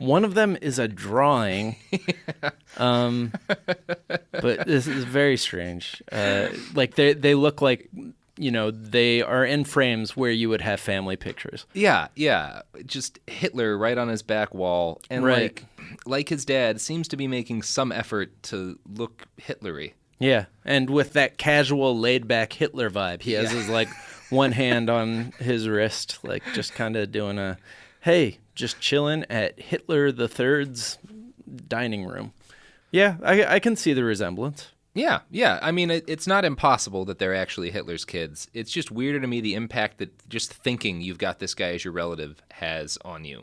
One of them is a drawing, but this is very strange. Like they look like, they are in frames where you would have family pictures. Yeah, just Hitler right on his back wall, and right. like his dad, seems to be making some effort to look Hitler-y. Yeah, and with that casual, laid-back Hitler vibe. He has his, like, one hand on his wrist, like, just kind of doing a, hey, just chilling at Hitler III's dining room. Yeah, I can see the resemblance. Yeah. I mean, it's not impossible that they're actually Hitler's kids. It's just weirder to me the impact that just thinking you've got this guy as your relative has on you.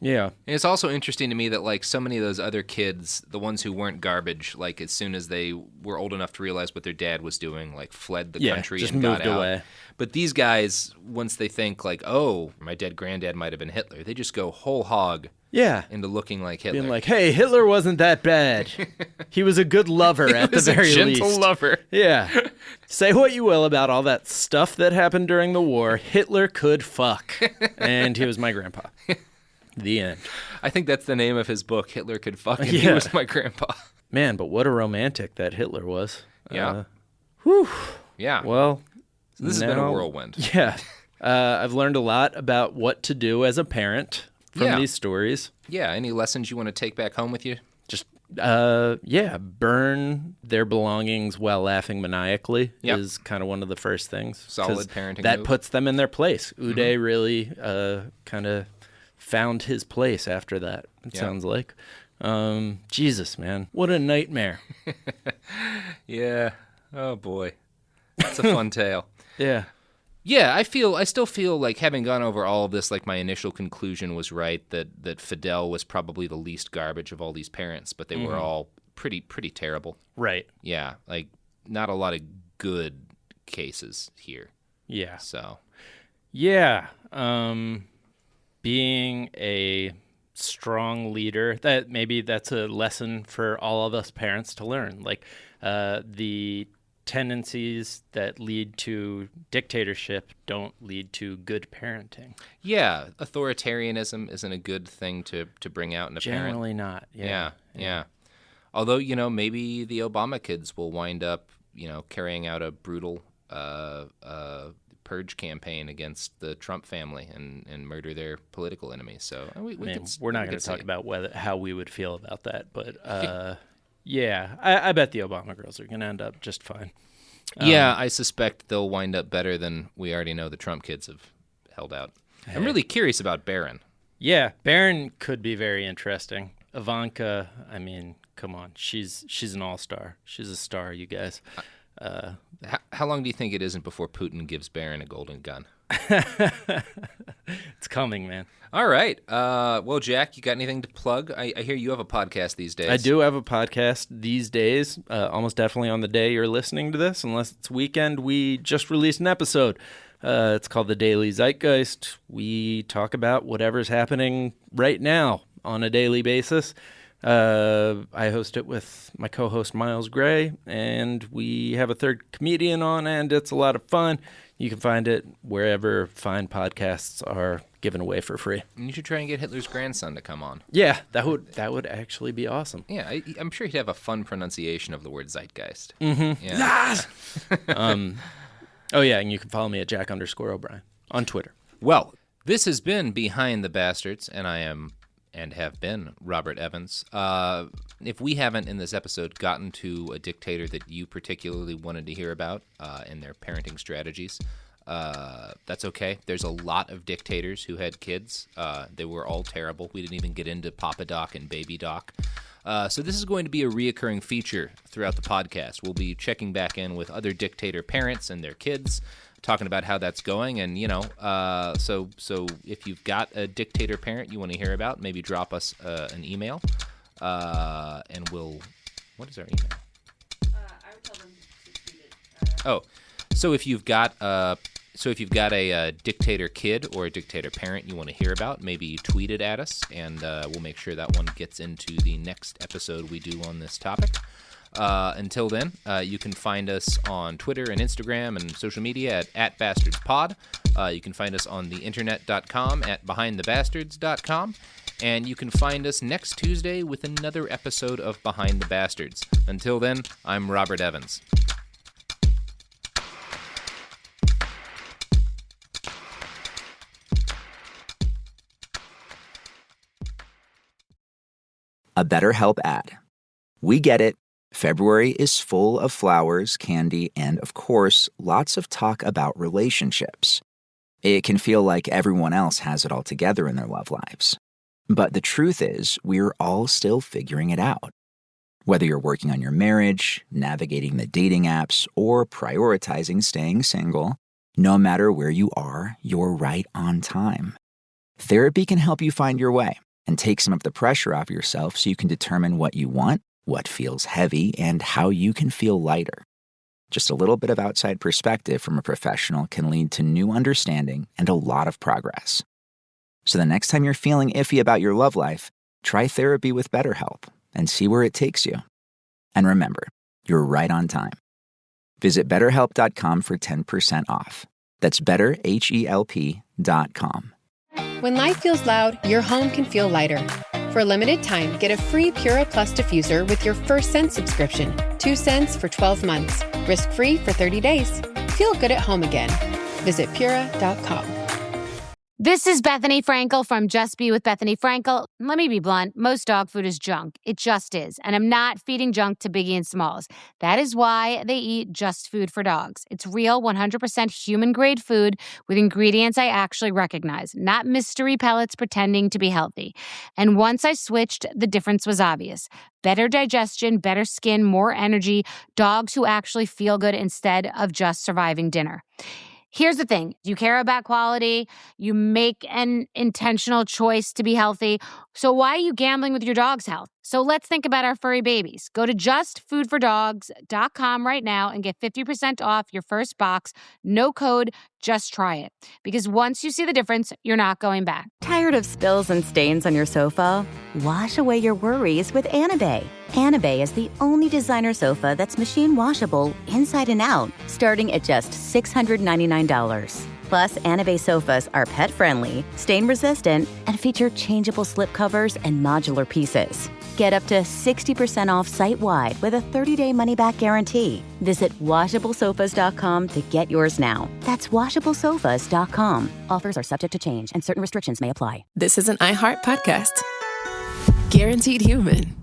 Yeah. And it's also interesting to me that, like, so many of those other kids, the ones who weren't garbage, like, as soon as they were old enough to realize what their dad was doing, like, fled the country just and moved got out. away. But these guys, once they think, like, oh, my dead granddad might have been Hitler, they just go whole hog into looking like Hitler. Being like, hey, Hitler wasn't that bad. He was a good lover at the very least. He was a gentle lover. Yeah. Say what you will about all that stuff that happened during the war, Hitler could fuck. And he was my grandpa. The end. I think that's the name of his book, Hitler Could Fuck, and he was my grandpa. Man, but what a romantic that Hitler was. Yeah. Whew. Yeah. Well, so this has been a whirlwind. Yeah. I've learned a lot about what to do as a parent from these stories. Yeah. Any lessons you want to take back home with you? Just, burn their belongings while laughing maniacally is kind of one of the first things. Solid parenting That move. puts them in their place. Uday really kind of found his place after that, it sounds like. Jesus, man. What a nightmare. Yeah. Oh, boy. That's a fun tale. Yeah. Yeah, I still feel like, having gone over all of this, like, my initial conclusion was right, that Fidel was probably the least garbage of all these parents, but they were all pretty terrible. Right. Yeah, like, not a lot of good cases here. Yeah. So. Yeah. Being a strong leader, that's a lesson for all of us parents to learn. Like, the tendencies that lead to dictatorship don't lead to good parenting. Yeah, authoritarianism isn't a good thing to bring out in a parent. Generally not. Yeah. Although, maybe the Obama kids will wind up, carrying out a brutal purge campaign against the Trump family and murder their political enemies. So we're not going to talk about how we would feel about that, but yeah, I bet the Obama girls are going to end up just fine. Yeah, I suspect they'll wind up better than we already know the Trump kids have held out. Hey. I'm really curious about Barron. Yeah, Barron could be very interesting. Ivanka, I mean, come on, she's an all-star. She's a star, you guys. How long do you think it isn't before Putin gives Barron a golden gun? It's coming, man. All right. Well, Jack, you got anything to plug? I hear you have a podcast these days. I do have a podcast these days, almost definitely on the day you're listening to this, unless it's weekend. We just released an episode. It's called the Daily Zeitgeist. We talk about whatever's happening right now on a daily basis. I host it with my co-host Miles Gray, and we have a third comedian on, and it's a lot of fun. You can find it wherever fine podcasts are given away for free. And you should try and get Hitler's grandson to come on. Yeah, that would actually be awesome. Yeah, I'm sure he'd have a fun pronunciation of the word Zeitgeist. Mm-hmm. Yeah. Yes! Oh, yeah, and you can follow me at Jack_O'Brien on Twitter. Well, this has been Behind the Bastards, and I am and have been Robert Evans. If we haven't in this episode gotten to a dictator that you particularly wanted to hear about and their parenting strategies, that's okay. There's a lot of dictators who had kids. They were all terrible. We didn't even get into Papa Doc and Baby Doc. So this is going to be a reoccurring feature throughout the podcast. We'll be checking back in with other dictator parents and their kids, talking about how that's going. And, so if you've got a dictator parent you want to hear about, maybe drop us an email. And what is our email? I would tell them to tweet it. So if you've got a dictator kid or a dictator parent you want to hear about, maybe tweet it at us, and we'll make sure that one gets into the next episode we do on this topic. Until then, you can find us on Twitter and Instagram and social media at @BastardsPod. You can find us on theinternet.com at BehindTheBastards.com. And you can find us next Tuesday with another episode of Behind the Bastards. Until then, I'm Robert Evans. a BetterHelp ad. We get it. February is full of flowers, candy, and, of course, lots of talk about relationships. It can feel like everyone else has it all together in their love lives. But the truth is, we're all still figuring it out. Whether you're working on your marriage, navigating the dating apps, or prioritizing staying single, no matter where you are, you're right on time. Therapy can help you find your way and take some of the pressure off yourself so you can determine what you want, what feels heavy, and how you can feel lighter. Just a little bit of outside perspective from a professional can lead to new understanding and a lot of progress. So the next time you're feeling iffy about your love life, try therapy with BetterHelp and see where it takes you. And remember, you're right on time. Visit BetterHelp.com for 10% off. That's BetterHelp.com. When life feels loud, your home can feel lighter. For a limited time, get a free Pura Plus diffuser with your first Scent subscription. 2 cents for 12 months. Risk-free for 30 days. Feel good at home again. Visit Pura.com. This is Bethany Frankel from Just Be with Bethany Frankel. Let me be blunt. Most dog food is junk. It just is. And I'm not feeding junk to Biggie and Smalls. That is why they eat Just Food for Dogs. It's real, 100% human-grade food with ingredients I actually recognize, not mystery pellets pretending to be healthy. And once I switched, the difference was obvious. Better digestion, better skin, more energy, dogs who actually feel good instead of just surviving dinner. Here's the thing. You care about quality. You make an intentional choice to be healthy. So why are you gambling with your dog's health? So let's think about our furry babies. Go to justfoodfordogs.com right now and get 50% off your first box. No code, just try it. Because once you see the difference, you're not going back. Tired of spills and stains on your sofa? Wash away your worries with Anabay. Anabay is the only designer sofa that's machine washable inside and out, starting at just $699. Plus, Anabay sofas are pet-friendly, stain-resistant, and feature changeable slip covers and modular pieces. Get up to 60% off site-wide with a 30-day money-back guarantee. Visit washablesofas.com to get yours now. That's washablesofas.com. Offers are subject to change and certain restrictions may apply. This is an iHeart podcast. Guaranteed human.